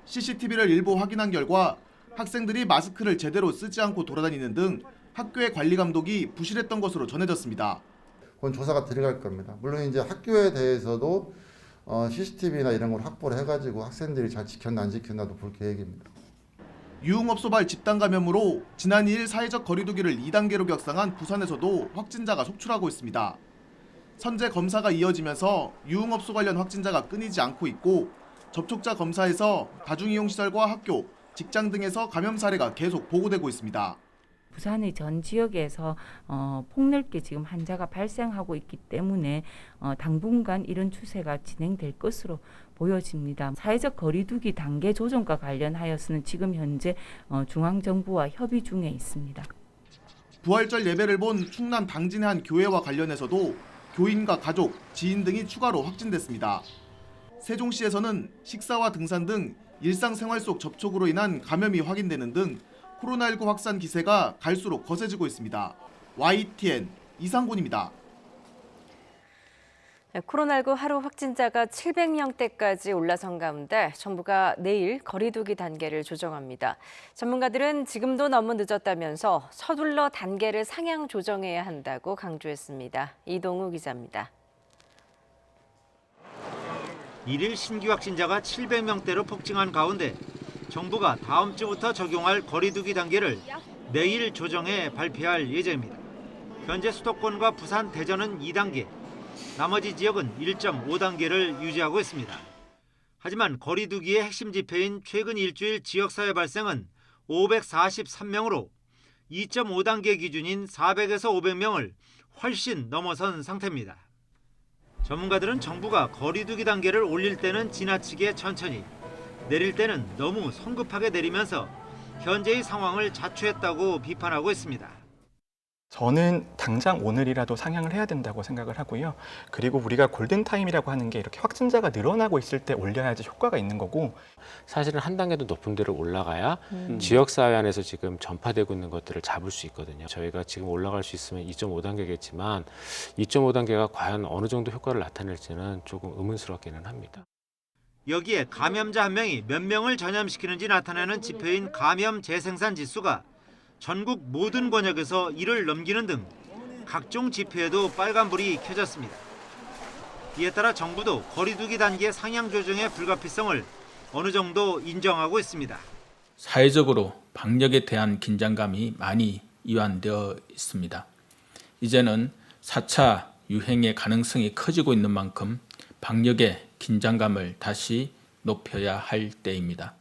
CCTV를 일부 확인한 결과 학생들이 마스크를 제대로 쓰지 않고 돌아다니는 등 학교의 관리 감독이 부실했던 것으로 전해졌습니다. 그건 조사가 들어갈 겁니다. 물론 이제 학교에 대해서도 CCTV나 이런 걸 확보를 해가지고 학생들이 잘 지켰나 안 지켰나도 볼 계획입니다. 유흥업소발 집단 감염으로 지난 2일 사회적 거리두기를 2단계로 격상한 부산에서도 확진자가 속출하고 있습니다. 선제 검사가 이어지면서 유흥업소 관련 확진자가 끊이지 않고 있고 접촉자 검사에서 다중이용시설과 학교, 직장 등에서 감염 사례가 계속 보고되고 있습니다. 부산의 전 지역에서 폭넓게 지금 환자가 발생하고 있기 때문에 당분간 이런 추세가 진행될 것으로 보여집니다. 사회적 거리두기 단계 조정과 관련하여서는 지금 현재 중앙정부와 협의 중에 있습니다. 부활절 예배를 본 충남 당진의 한 교회와 관련해서도 교인과 가족, 지인 등이 추가로 확진됐습니다. 세종시에서는 식사와 등산 등 일상생활 속 접촉으로 인한 감염이 확인되는 등 코로나19 확산 기세가 갈수록 거세지고 있습니다. YTN 이상곤입니다. 코로나19 하루 확진자가 700명대까지 올라선 가운데 정부가 내일 거리두기 단계를 조정합니다. 전문가들은 지금도 너무 늦었다면서 서둘러 단계를 상향 조정해야 한다고 강조했습니다. 이동우 기자입니다. 1일 신규 확진자가 700명대로 폭증한 가운데 정부가 다음 주부터 적용할 거리두기 단계를 내일 조정해 발표할 예정입니다. 현재 수도권과 부산, 대전은 2단계, 나머지 지역은 1.5단계를 유지하고 있습니다. 하지만 거리두기의 핵심 지표인 최근 일주일 지역사회 발생은 543명으로 2.5단계 기준인 400에서 500명을 훨씬 넘어선 상태입니다. 전문가들은 정부가 거리두기 단계를 올릴 때는 지나치게 천천히, 내릴 때는 너무 성급하게 내리면서 현재의 상황을 자초했다고 비판하고 있습니다. 저는 당장 오늘이라도 상향을 해야 된다고 생각을 하고요. 그리고 우리가 골든타임이라고 하는 게 이렇게 확진자가 늘어나고 있을 때 올려야지 효과가 있는 거고, 사실은 한 단계 더 높은 데로 올라가야 지역사회 안에서 지금 전파되고 있는 것들을 잡을 수 있거든요. 저희가 지금 올라갈 수 있으면 2.5단계겠지만 2.5단계가 과연 어느 정도 효과를 나타낼지는 조금 의문스럽기는 합니다. 여기에 감염자 한 명이 몇 명을 전염시키는지 나타내는 지표인 감염 재생산 지수가 전국 모든 권역에서 1을 넘기는 등 각종 지표에도 빨간불이 켜졌습니다. 이에 따라 정부도 거리두기 단계 상향 조정의 불가피성을 어느 정도 인정하고 있습니다. 사회적으로 방역에 대한 긴장감이 많이 이완되어 있습니다. 이제는 4차 유행의 가능성이 커지고 있는 만큼 방역의 긴장감을 다시 높여야 할 때입니다.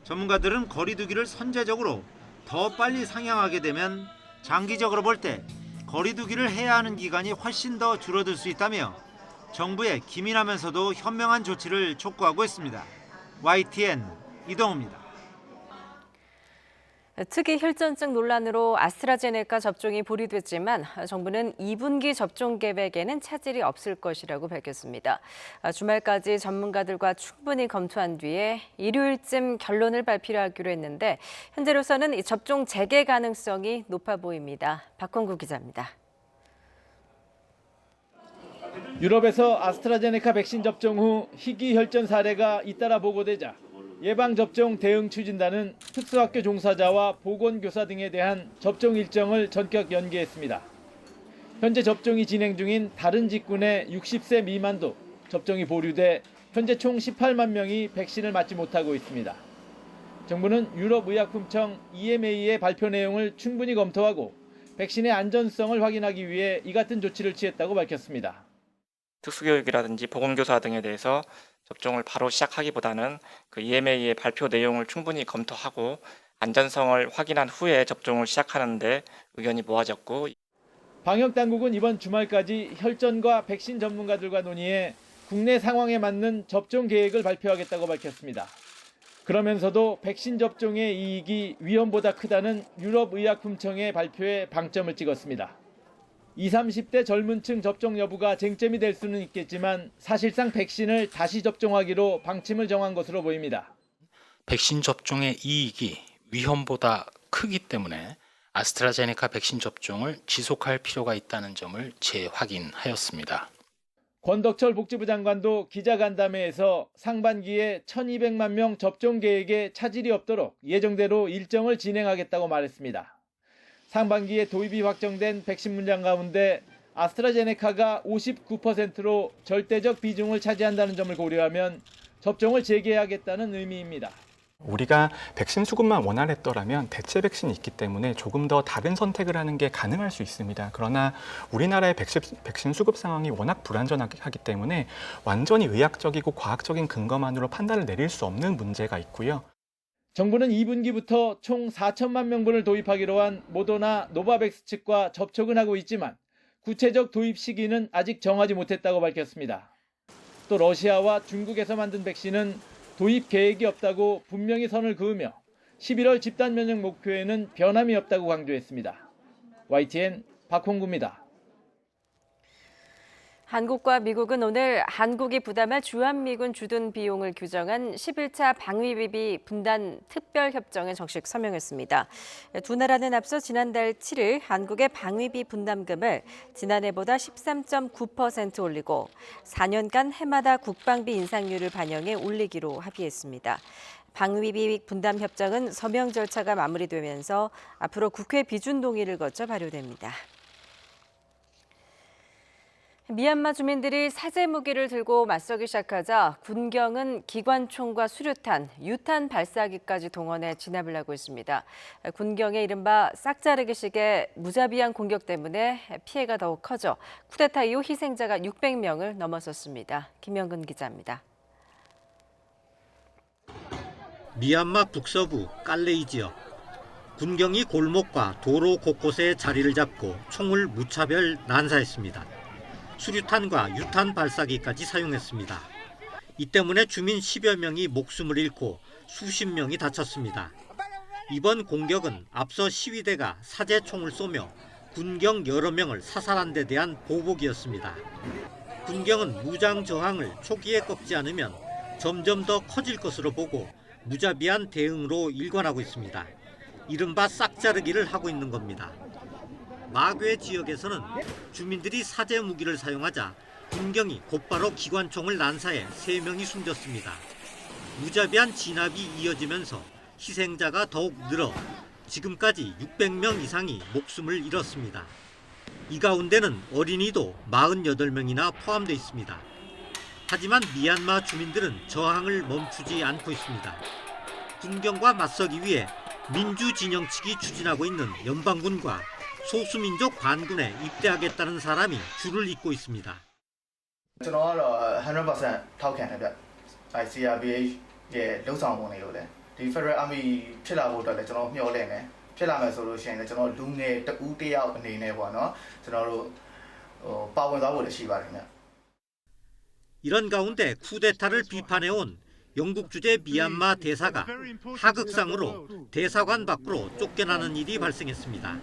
전문가들은 거리두기를 선제적으로 더 빨리 상향하게 되면 장기적으로 볼 때 거리두기를 해야 하는 기간이 훨씬 더 줄어들 수 있다며 정부의 기민하면서도 현명한 조치를 촉구하고 있습니다. YTN 이동우입니다. 특이 혈전증 논란으로 아스트라제네카 접종이 보류됐지만 정부는 2분기 접종 계획에는 차질이 없을 것이라고 밝혔습니다. 주말까지 전문가들과 충분히 검토한 뒤에 일요일쯤 결론을 발표하기로 했는데 현재로서는 접종 재개 가능성이 높아 보입니다. 박홍구 기자입니다. 유럽에서 아스트라제네카 백신 접종 후 희귀 혈전 사례가 잇따라 보고되자 예방접종 대응 추진단은 특수학교 종사자와 보건교사 등에 대한 접종 일정을 전격 연기했습니다. 현재 접종이 진행 중인 다른 직군의 60세 미만도 접종이 보류돼 현재 총 18만 명이 백신을 맞지 못하고 있습니다. 정부는 유럽의약품청 EMA의 발표 내용을 충분히 검토하고 백신의 안전성을 확인하기 위해 이 같은 조치를 취했다고 밝혔습니다. 특수교육이라든지 보건교사 등에 대해서 접종을 바로 시작하기보다는 그 EMA의 발표 내용을 충분히 검토하고 안전성을 확인한 후에 접종을 시작하는 데 의견이 모아졌고, 방역당국은 이번 주말까지 혈전과 백신 전문가들과 논의해 국내 상황에 맞는 접종 계획을 발표하겠다고 밝혔습니다. 그러면서도 백신 접종의 이익이 위험보다 크다는 유럽의약품청의 발표에 방점을 찍었습니다. 20, 30대 젊은 층 접종 여부가 쟁점이 될 수는 있겠지만 사실상 백신을 다시 접종하기로 방침을 정한 것으로 보입니다. 백신 접종의 이익이 위험보다 크기 때문에 아스트라제네카 백신 접종을 지속할 필요가 있다는 점을 재확인하였습니다. 권덕철 복지부 장관도 기자간담회에서 상반기에 1,200만 명 접종 계획에 차질이 없도록 예정대로 일정을 진행하겠다고 말했습니다. 상반기에 도입이 확정된 백신 물량 가운데 아스트라제네카가 59%로 절대적 비중을 차지한다는 점을 고려하면 접종을 재개하겠다는 의미입니다. 우리가 백신 수급만 원활했더라면 대체 백신이 있기 때문에 조금 더 다른 선택을 하는 게 가능할 수 있습니다. 그러나 우리나라의 백신 수급 상황이 워낙 불안전하기 때문에 완전히 의학적이고 과학적인 근거만으로 판단을 내릴 수 없는 문제가 있고요. 정부는 2분기부터 총 4천만 명분을 도입하기로 한 모더나 노바백스 측과 접촉은 하고 있지만 구체적 도입 시기는 아직 정하지 못했다고 밝혔습니다. 또 러시아와 중국에서 만든 백신은 도입 계획이 없다고 분명히 선을 그으며 11월 집단 면역 목표에는 변함이 없다고 강조했습니다. YTN 박홍구입니다. 한국과 미국은 오늘 한국이 부담할 주한미군 주둔 비용을 규정한 11차 방위비비 분담 특별협정에 정식 서명했습니다. 두 나라는 앞서 지난달 7일 한국의 방위비 분담금을 지난해보다 13.9% 올리고 4년간 해마다 국방비 인상률을 반영해 올리기로 합의했습니다. 방위비 분담 협정은 서명 절차가 마무리되면서 앞으로 국회 비준 동의를 거쳐 발효됩니다. 미얀마 주민들이 사제 무기를 들고 맞서기 시작하자 군경은 기관총과 수류탄, 유탄 발사기까지 동원해 진압을 하고 있습니다. 군경의 이른바 싹자르기식의 무자비한 공격 때문에 피해가 더욱 커져 쿠데타 이후 희생자가 600명을 넘어섰습니다. 김영근 기자입니다. 미얀마 북서부 깔레이 지역. 군경이 골목과 도로 곳곳에 자리를 잡고 총을 무차별 난사했습니다. 수류탄과 유탄 발사기까지 사용했습니다. 이 때문에 주민 10여 명이 목숨을 잃고 수십 명이 다쳤습니다. 이번 공격은 앞서 시위대가 사제총을 쏘며 군경 여러 명을 사살한 데 대한 보복이었습니다. 군경은 무장 저항을 초기에 꺾지 않으면 점점 더 커질 것으로 보고 무자비한 대응으로 일관하고 있습니다. 이른바 싹자르기를 하고 있는 겁니다. 마괴 지역에서는 주민들이 사제 무기를 사용하자 군경이 곧바로 기관총을 난사해 3명이 숨졌습니다. 무자비한 진압이 이어지면서 희생자가 더욱 늘어 지금까지 600명 이상이 목숨을 잃었습니다. 이 가운데는 어린이도 48명이나 포함되어 있습니다. 하지만 미얀마 주민들은 저항을 멈추지 않고 있습니다. 군경과 맞서기 위해 민주진영 측이 추진하고 있는 연방군과 소수민족 반군에 입대하겠다는 사람이 줄을 잇고 있습니다. 저는 100% ထောက်ခံတယ်ဗျ။ CRPHရဲ့လှုပ်ဆောင်ပုံတွေကိုလည်းဒီ Federal Army ဖြစ်လာဖို့အတွက်လည်းကျွန်တော်မျှော်လင့်တယ်။ဖြစ်လာမယ်ဆိုလို့ရှိရင်လည်းကျွန်တော်လူငယ်တဦးတယောက်အနေနဲ့ပေါ့နော်။ကျွန်တော်တို့ပါဝင်သွားဖို့လည်းရှိပါတယ်ဗျ။ 이런 가운데 쿠데타를 비판해온 영국 주재 미얀마 대사가 하극상으로 대사관 밖으로 쫓겨나는 일이 발생했습니다.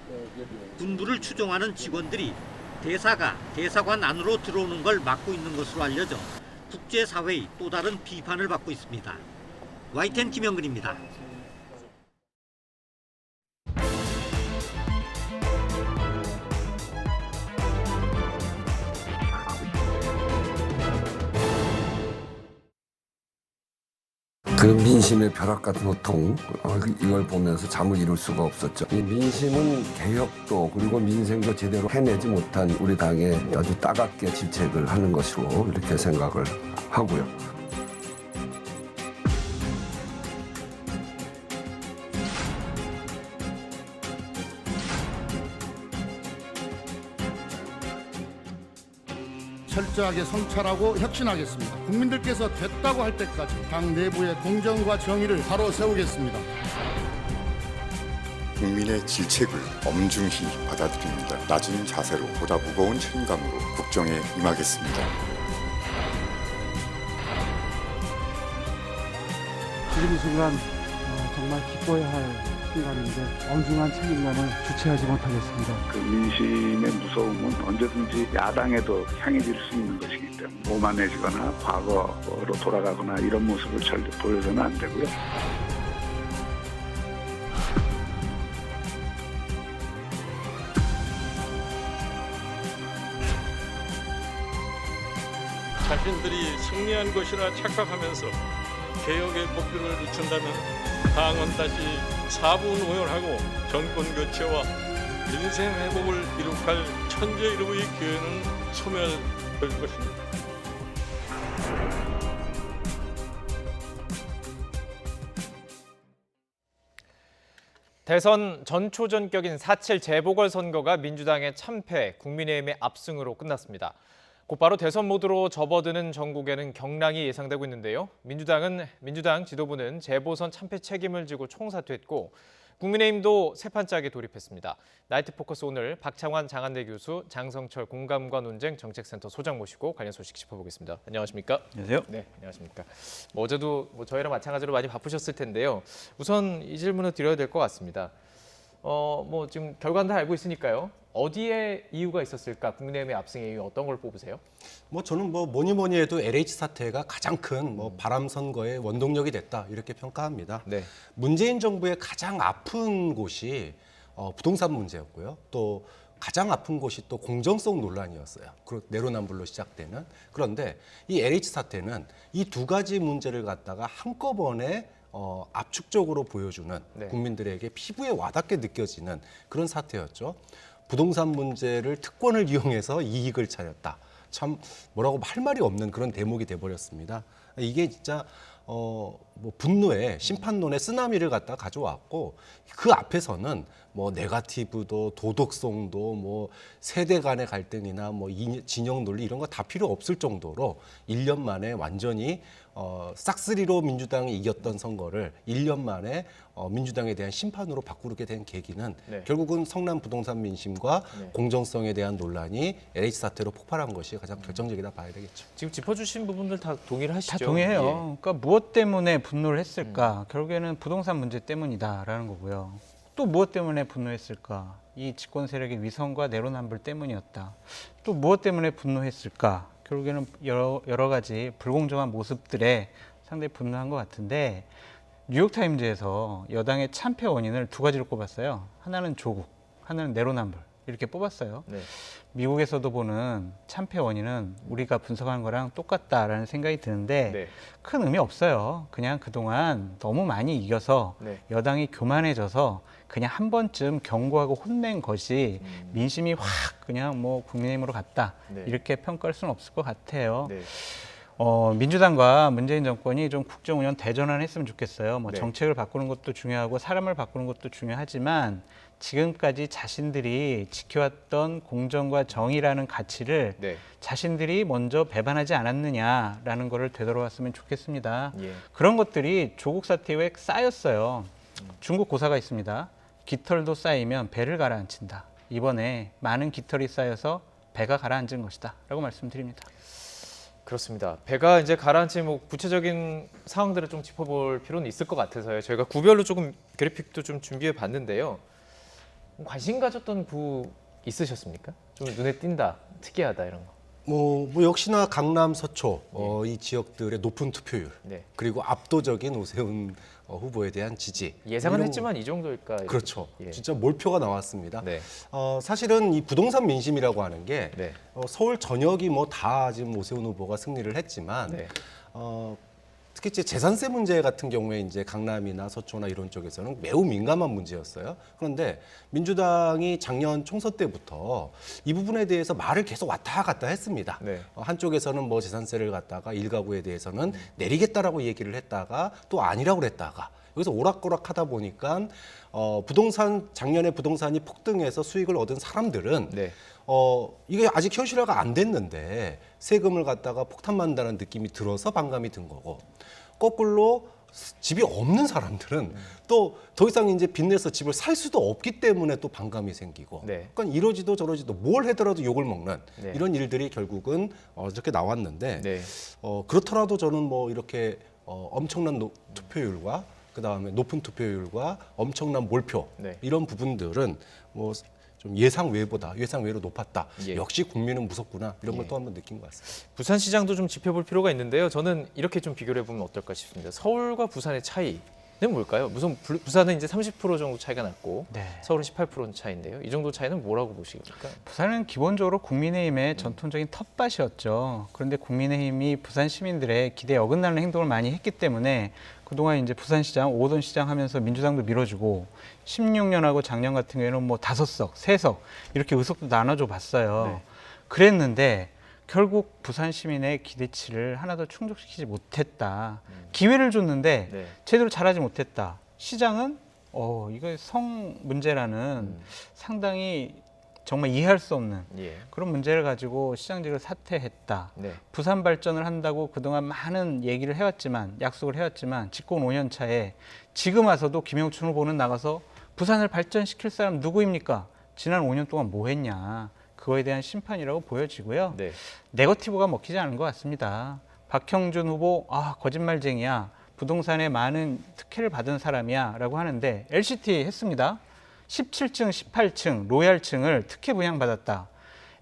군부를 추종하는 직원들이 대사가 대사관 안으로 들어오는 걸 막고 있는 것으로 알려져 국제사회의 또 다른 비판을 받고 있습니다. YTN 김영근입니다. 그 민심의 벼락 같은 고통 이걸 보면서 잠을 이룰 수가 없었죠. 이 민심은 개혁도 그리고 민생도 제대로 해내지 못한 우리 당에 아주 따갑게 질책을 하는 것으로 이렇게 생각을 하고요. 철저하게 성찰하고 혁신하겠습니다. 국민들께서 됐다고 할 때까지 당 내부의 공정과 정의를 바로 세우겠습니다. 국민의 질책을 엄중히 받아들입니다. 낮은 자세로 보다 무거운 책임감으로 국정에 임하겠습니다. 지금 이 순간 정말 기뻐야 할 순간인데 엄중한 책임감을 주체하지 못하겠습니다. 그 민심의 무서움은 언제든지 야당에도 향해질 수 있는 것이기 때문에 오만해지거나 과거로 돌아가거나 이런 모습을 절대 보여서는 안 되고요. 자신들이 승리한 것이라 착각하면서 개혁의 목표를 늦춘다면 당은 다시 사분오열하고 정권 교체와 민생 회복을 이룩할 천재일보의 기회는 소멸될 것입니다. 대선 전초전격인 4.7 재보궐선거가 민주당의 참패, 국민의힘의 압승으로 끝났습니다. 곧바로 대선 모드로 접어드는 전국에는 경랑이 예상되고 있는데요. 민주당 지도부는 재보선 참패 책임을 지고 총사퇴했고 국민의힘도 세판짜기에 돌입했습니다. 나이트 포커스 오늘 박창환 장한대 교수, 장성철 공감과 논쟁 정책센터 소장 모시고 관련 소식 짚어보겠습니다. 안녕하십니까? 안녕하세요. 네, 안녕하십니까? 어제도 저희랑 마찬가지로 많이 바쁘셨을 텐데요. 우선 이 질문을 드려야 될 것 같습니다. 지금 결과는 다 알고 있으니까요. 어디에 이유가 있었을까? 국민의힘의 압승의 이유 어떤 걸 뽑으세요? 저는 뭐니 해도 LH 사태가 가장 큰 바람 선거의 원동력이 됐다 이렇게 평가합니다. 네. 문재인 정부의 가장 아픈 곳이 부동산 문제였고요. 또 가장 아픈 곳이 또 공정성 논란이었어요. 내로남불로 시작되는. 그런데 이 LH 사태는 이 두 가지 문제를 갖다가 한꺼번에 압축적으로 보여주는 네. 국민들에게 피부에 와닿게 느껴지는 그런 사태였죠. 부동산 문제를 특권을 이용해서 이익을 차렸다. 참 뭐라고 할 말이 없는 그런 대목이 돼버렸습니다. 이게 진짜 분노의 심판론의 쓰나미를 갖다 가져왔고 그 앞에서는 네거티브도 도덕성도 세대 간의 갈등이나 진영 논리 이런 거 다 필요 없을 정도로 1년 만에 완전히 싹쓸이로 민주당이 이겼던 선거를 1년 만에 민주당에 대한 심판으로 바꾸게 된 계기는 네. 결국은 성남 부동산 민심과 네. 공정성에 대한 논란이 LH 사태로 폭발한 것이 가장 결정적이다 봐야 되겠죠. 지금 짚어주신 부분들 다 동의를 하시죠? 다 동의해요. 예. 그러니까 무엇 때문에 분노를 했을까? 결국에는 부동산 문제 때문이다라는 거고요. 또 무엇 때문에 분노했을까? 이 집권 세력의 위선과 내로남불 때문이었다. 또 무엇 때문에 분노했을까? 결국에는 여러 가지 불공정한 모습들에 상당히 분노한 것 같은데 뉴욕타임즈에서 여당의 참패 원인을 두 가지로 꼽았어요. 하나는 조국, 하나는 내로남불 이렇게 뽑았어요. 네. 미국에서도 보는 참패 원인은 우리가 분석한 거랑 똑같다라는 생각이 드는데 네. 큰 의미 없어요. 그냥 그동안 너무 많이 이겨서 네. 여당이 교만해져서 그냥 한 번쯤 경고하고 혼낸 것이 민심이 확 그냥 국민의힘으로 갔다. 네. 이렇게 평가할 수는 없을 것 같아요. 네. 민주당과 문재인 정권이 좀 국정 운영 대전환했으면 좋겠어요. 네. 정책을 바꾸는 것도 중요하고 사람을 바꾸는 것도 중요하지만 지금까지 자신들이 지켜왔던 공정과 정의라는 가치를 네. 자신들이 먼저 배반하지 않았느냐라는 것을 되돌아왔으면 좋겠습니다. 예. 그런 것들이 조국 사태 후에 쌓였어요. 중국 고사가 있습니다. 깃털도 쌓이면 배를 가라앉힌다. 이번에 많은 깃털이 쌓여서 배가 가라앉은 것이다 라고 말씀드립니다. 그렇습니다. 배가 이제 가라앉힌 구체적인 상황들을 좀 짚어볼 필요는 있을 것 같아서요. 저희가 구별로 조금 그래픽도 좀 준비해 봤는데요. 관심 가졌던 구 있으셨습니까? 좀 눈에 띈다, 특이하다 이런 거. 역시나 강남, 서초 이 지역들의 높은 투표율 네. 그리고 압도적인 오세훈 후보에 대한 지지. 예상은 했지만 이 정도일까? 그렇죠. 예. 진짜 몰표가 나왔습니다. 네. 사실은 이 부동산 민심이라고 하는 게 네. 서울 전역이 다 지금 오세훈 후보가 승리를 했지만 네. 특히 이제 재산세 문제 같은 경우에 이제 강남이나 서초나 이런 쪽에서는 매우 민감한 문제였어요. 그런데 민주당이 작년 총선 때부터 이 부분에 대해서 말을 계속 왔다 갔다 했습니다. 네. 한쪽에서는 재산세를 갖다가 일가구에 대해서는 내리겠다라고 얘기를 했다가 또 아니라고 그랬다가 여기서 오락가락 하다 보니까 작년에 부동산이 폭등해서 수익을 얻은 사람들은 네. 이게 아직 현실화가 안 됐는데 세금을 갖다가 폭탄만다는 느낌이 들어서 반감이 든 거고 거꾸로 집이 없는 사람들은 또 더 이상 이제 빚내서 집을 살 수도 없기 때문에 또 반감이 생기고 네. 그러니까 이러지도 저러지도 뭘 해더라도 욕을 먹는 네. 이런 일들이 결국은 이렇게 나왔는데 네. 그렇더라도 저는 이렇게 엄청난 투표율과 그다음에 높은 투표율과 엄청난 몰표 네. 이런 부분들은 좀 예상 외로 높았다. 예. 역시 국민은 무섭구나 이런 걸 예. 또 한번 느낀 것 같습니다. 부산시장도 좀 짚어볼 필요가 있는데요. 저는 이렇게 좀 비교를 해보면 어떨까 싶습니다. 서울과 부산의 차이. 뭘까요? 우선 부산은 이제 30% 정도 차이가 났고 네. 서울은 18% 차이인데요. 이 정도 차이는 뭐라고 보십니까? 부산은 기본적으로 국민의힘의 전통적인 텃밭이었죠. 그런데 국민의힘이 부산 시민들의 기대에 어긋나는 행동을 많이 했기 때문에 그동안 이제 부산시장, 5돈 시장 하면서 민주당도 밀어주고 16년하고 작년 같은 경우에는 뭐 5석, 3석 이렇게 의석도 나눠줘 봤어요. 네. 그랬는데 결국 부산 시민의 기대치를 하나도 충족시키지 못했다. 기회를 줬는데 네. 제대로 잘하지 못했다. 시장은 이거 성 문제라는 상당히 정말 이해할 수 없는 예. 그런 문제를 가지고 시장직을 사퇴했다. 네. 부산 발전을 한다고 그동안 많은 얘기를 해왔지만 약속을 해왔지만 집권 5년 차에 지금 와서도 김영춘 후보는 나가서 부산을 발전시킬 사람 누구입니까? 지난 5년 동안 뭐 했냐. 그거에 대한 심판이라고 보여지고요. 네. 네거티브가 먹히지 않은 것 같습니다. 박형준 후보 거짓말쟁이야. 부동산에 많은 특혜를 받은 사람이야 라고 하는데 LCT 했습니다. 17층, 18층, 로얄층을 특혜 분양받았다.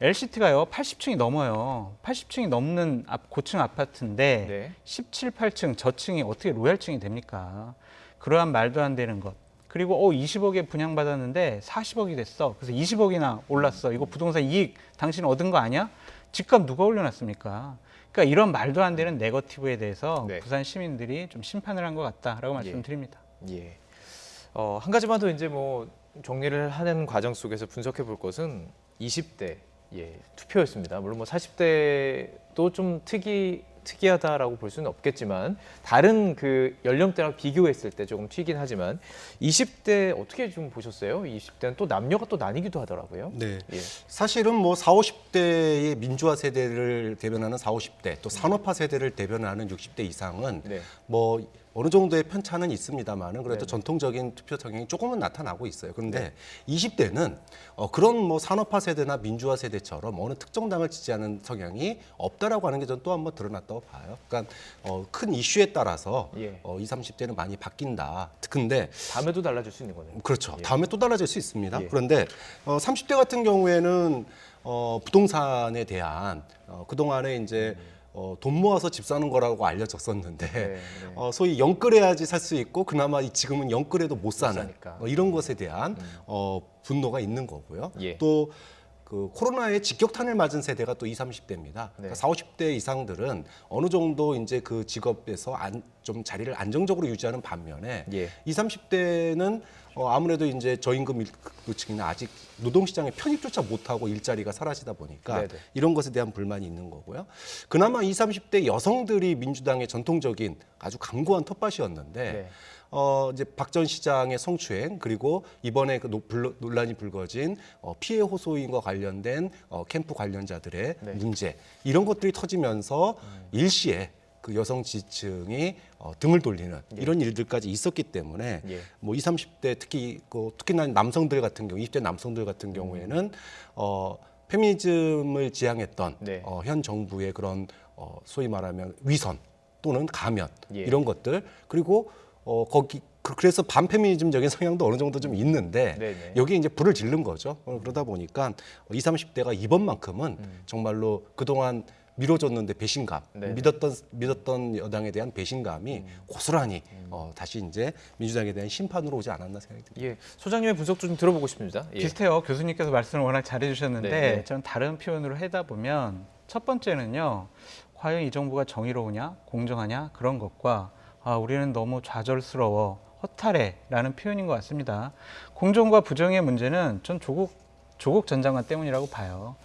LCT가요 80층이 넘어요. 80층이 넘는 고층 아파트인데 네. 17, 8층 저층이 어떻게 로얄층이 됩니까? 그러한 말도 안 되는 것. 그리고 20억에 분양받았는데 40억이 됐어. 그래서 20억이나 올랐어. 이거 부동산 이익 당신 얻은 거 아니야? 집값 누가 올려놨습니까? 그러니까 이런 말도 안 되는 네거티브에 대해서 네. 부산 시민들이 좀 심판을 한 것 같다라고 말씀드립니다. 예. 한 가지만 더 이제 뭐 정리를 하는 과정 속에서 분석해 볼 것은 20대 투표였습니다. 물론 뭐 40대도 좀 특이하다라고 볼 수는 없겠지만 다른 그 연령대랑 비교했을 때 조금 튀긴 하지만 20대 어떻게 좀 보셨어요? 20대는 또 남녀가 또 나뉘기도 하더라고요. 네. 예. 사실은 뭐 40, 50대의 민주화 세대를 대변하는 40, 50대 또 산업화 세대를 대변하는 60대 이상은 네. 뭐 어느 정도의 편차는 있습니다만은 그래도 네네. 전통적인 투표 성향이 조금은 나타나고 있어요. 그런데 20대는 그런 뭐 산업화 세대나 민주화 세대처럼 어느 특정 당을 지지하는 성향이 없다라고 하는 게 저는 또 한번 드러났다고 봐요. 그러니까 큰 이슈에 따라서 20, 30대는 많이 바뀐다. 근데 다음에도 달라질 수 있는 거네요. 그렇죠. 다음에 또 달라질 수 있습니다. 예. 그런데 30대 같은 경우에는 부동산에 대한 그동안에 이제 돈 모아서 집 사는 거라고 알려졌었는데 소위 영끌해야지 살 수 있고 그나마 지금은 영끌해도 못 사는 이런 것에 대한 분노가 있는 거고요. 예. 또 그 코로나의 직격탄을 맞은 세대가 또 20, 30대입니다. 그러니까 40, 50대 이상들은 어느 정도 이제 그 직업에서 좀 자리를 안정적으로 유지하는 반면에 20, 30대는 아무래도 이제 저임금 노동층이나 아직 노동시장에 편입조차 못하고 일자리가 사라지다 보니까 네네. 이런 것에 대한 불만이 있는 거고요. 그나마 20, 30대 여성들이 민주당의 전통적인 아주 강고한 텃밭이었는데 이제 박 전 시장의 성추행 그리고 이번에 그 논란이 불거진 피해 호소인과 관련된 캠프 관련자들의 문제 이런 것들이 터지면서 일시에 그 여성 지지층이 등을 돌리는 이런 일들까지 있었기 때문에 뭐 20, 30대 특히나 남성들 같은 경우 20대 남성들 같은 경우에는 페미니즘을 지향했던 현 정부의 그런 소위 말하면 위선 또는 가면 이런 것들 그리고 그래서 반페미니즘적인 성향도 어느 정도 좀 있는데 여기에 이제 불을 지른 거죠. 그러다 보니까 20, 30대가 이번만큼은 정말로 그동안 미뤄졌는데 배신감, 믿었던 여당에 대한 배신감이 고스란히 다시 이제 민주당에 대한 심판으로 오지 않았나 생각이 듭니다. 예, 소장님의 분석도 좀 들어보고 싶습니다. 비슷해요. 교수님께서 말씀을 워낙 잘해주셨는데 네. 저는 다른 표현으로 해다 보면 첫 번째는요. 과연 이 정부가 정의로우냐, 공정하냐 그런 것과 우리는 너무 좌절스러워, 허탈해라는 표현인 것 같습니다. 공정과 부정의 문제는 전 조국 전 장관 때문이라고 봐요.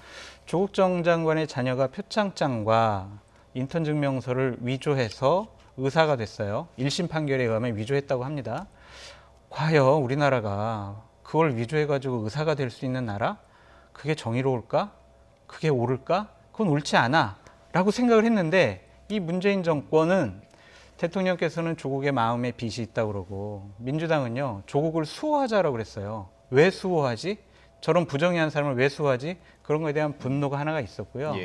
조국 전 장관의 자녀가 표창장과 인턴 증명서를 위조해서 의사가 됐어요. 1심 판결에 의하면 위조했다고 합니다. 과연 우리나라가 그걸 위조해가지고 의사가 될 수 있는 나라? 그게 정의로울까? 그게 옳을까? 그건 옳지 않아 라고 생각을 했는데 이 문재인 정권은 대통령께서는 조국의 마음에 빚이 있다고 그러고 민주당은요 조국을 수호하자라고 그랬어요. 왜 수호하지? 저런 부정의한 사람을 왜 수호하지? 그런 거에 대한 분노가 하나가 있었고요.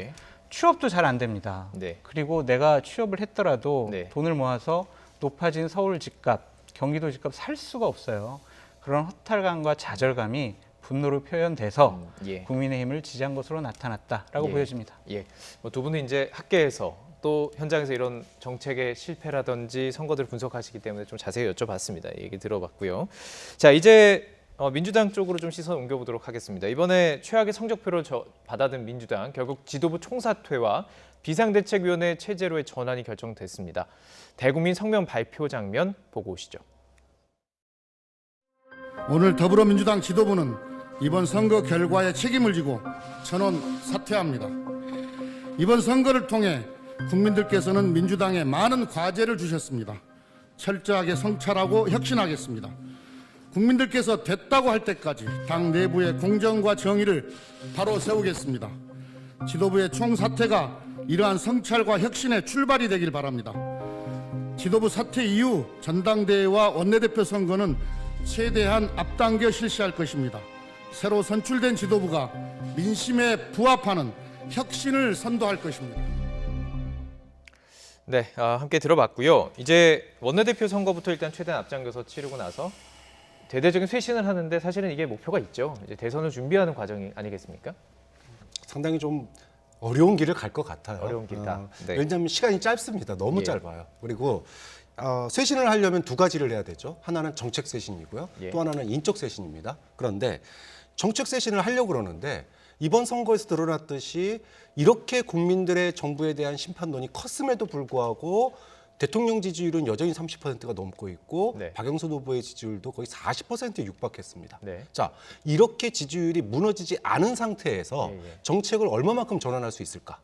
취업도 잘 안 됩니다. 그리고 내가 취업을 했더라도 돈을 모아서 높아진 서울 집값, 경기도 집값 살 수가 없어요. 그런 허탈감과 좌절감이 분노로 표현돼서 국민의힘을 지지한 것으로 나타났다라고 보여집니다. 두 분은 이제 학계에서 또 현장에서 이런 정책의 실패라든지 선거들을 분석하시기 때문에 좀 자세히 여쭤봤습니다. 얘기 들어봤고요. 자, 이제 민주당 쪽으로 좀 시선 옮겨보도록 하겠습니다. 이번에 최악의 성적표를 받아든 민주당, 결국 지도부 총사퇴와 비상대책위원회 체제로의 전환이 결정됐습니다. 대국민 성명 발표 장면 보고 오시죠. 오늘 더불어민주당 지도부는 이번 선거 결과에 책임을 지고 전원 사퇴합니다. 이번 선거를 통해 국민들께서는 민주당에 많은 과제를 주셨습니다. 철저하게 성찰하고 혁신하겠습니다. 국민들께서 됐다고 할 때까지 당 내부의 공정과 정의를 바로 세우겠습니다. 지도부의 총사퇴가 이러한 성찰과 혁신의 출발이 되길 바랍니다. 지도부 사퇴 이후 전당대회와 원내대표 선거는 최대한 앞당겨 실시할 것입니다. 새로 선출된 지도부가 민심에 부합하는 혁신을 선도할 것입니다. 네, 함께 들어봤고요. 이제 원내대표 선거부터 일단 최대한 앞장서서 치르고 나서 대대적인 쇄신을 하는데 사실은 이게 목표가 있죠. 이제 대선을 준비하는 과정이 아니겠습니까? 상당히 좀 어려운 길을 갈 것 같아요. 어려운 길이다. 네. 왜냐하면 시간이 짧습니다. 너무 짧아요. 그리고 쇄신을 하려면 두 가지를 해야 되죠. 하나는 정책 쇄신이고요. 또 하나는 인적 쇄신입니다. 그런데 정책 쇄신을 하려고 그러는데 이번 선거에서 드러났듯이 이렇게 국민들의 정부에 대한 심판론이 컸음에도 불구하고 대통령 지지율은 여전히 30%가 넘고 있고 박영선 후보의 지지율도 거의 40%에 육박했습니다. 자, 이렇게 지지율이 무너지지 않은 상태에서 정책을 얼마만큼 전환할 수 있을까?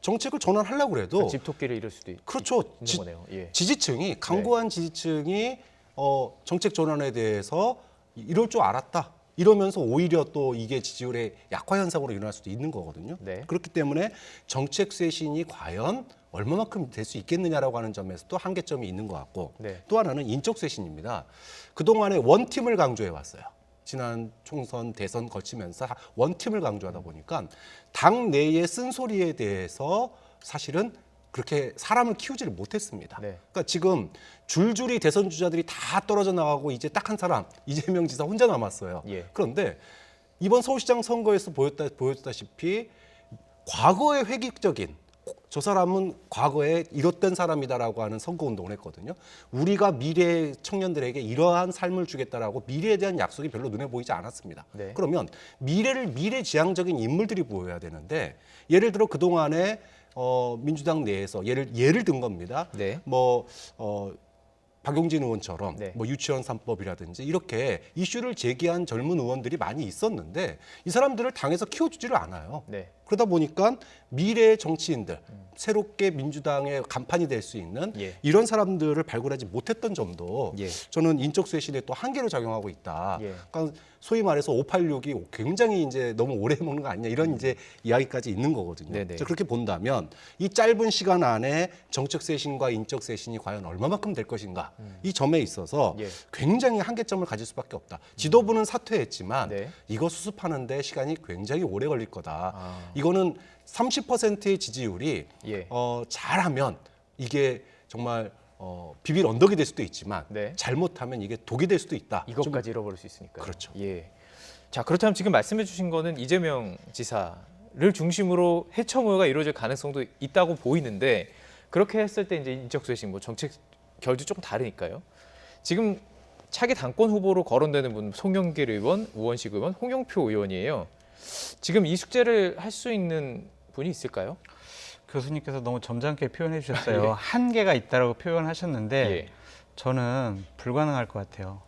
정책을 전환하려고 해도 그러니까 집토끼를 이룰 수도 그렇죠. 있는 거네요. 지지층이 강고한 지지층이 정책 전환에 대해서 이럴 줄 알았다. 이러면서 오히려 또 이게 지지율의 약화 현상으로 일어날 수도 있는 거거든요. 그렇기 때문에 정책 쇄신이 과연 얼마만큼 될 수 있겠느냐라고 하는 점에서 또 한계점이 있는 것 같고 또 하나는 인적 쇄신입니다. 그동안에 원팀을 강조해 왔어요. 지난 총선, 대선 거치면서 원팀을 강조하다 보니까 당 내의 쓴소리에 대해서 사실은 그렇게 사람을 키우지를 못했습니다. 그러니까 지금 줄줄이 대선 주자들이 다 떨어져 나가고 이제 딱 한 사람, 이재명 지사 혼자 남았어요. 그런데 이번 서울시장 선거에서 보였다시피 과거의 획일적인 저 사람은 과거에 이렇던 사람이다라고 하는 선거운동을 했거든요. 우리가 미래 청년들에게 이러한 삶을 주겠다라고 미래에 대한 약속이 별로 눈에 보이지 않았습니다. 그러면 미래지향적인 인물들이 보여야 되는데 예를 들어 그동안에 민주당 내에서 예를 든 겁니다. 박용진 의원처럼 뭐 유치원 3법이라든지 이렇게 이슈를 제기한 젊은 의원들이 많이 있었는데 이 사람들을 당에서 키워주지를 않아요. 그러다 보니까 미래의 정치인들, 새롭게 민주당의 간판이 될 수 있는 이런 사람들을 발굴하지 못했던 점도 저는 인적 쇄신에 또 한계로 작용하고 있다. 그러니까 소위 말해서 586이 굉장히 이제 너무 오래 먹는 거 아니냐 이런 이제 이야기까지 있는 거거든요. 그렇게 본다면 이 짧은 시간 안에 정책 쇄신과 인적 쇄신이 과연 얼마만큼 될 것인가 이 점에 있어서 굉장히 한계점을 가질 수밖에 없다. 지도부는 사퇴했지만 이거 수습하는데 시간이 굉장히 오래 걸릴 거다. 이거는 30%의 지지율이 잘하면 이게 정말 비빌 언덕이 될 수도 있지만 잘못하면 이게 독이 될 수도 있다. 이것까지 잃어버릴 수 있으니까요. 그렇죠. 자, 그렇다면 지금 말씀해 주신 거는 이재명 지사를 중심으로 해처모여가 이루어질 가능성도 있다고 보이는데 그렇게 했을 때 이제 인적 쇄신, 뭐 정책 결도 조금 다르니까요. 지금 차기 당권 후보로 거론되는 분 송영길 의원, 우원식 의원, 홍영표 의원이에요. 지금 이 숙제를 할 수 있는 분이 있을까요? 교수님께서 너무 점잖게 표현해 주셨어요. 한계가 있다라고 표현하셨는데 저는 불가능할 것 같아요.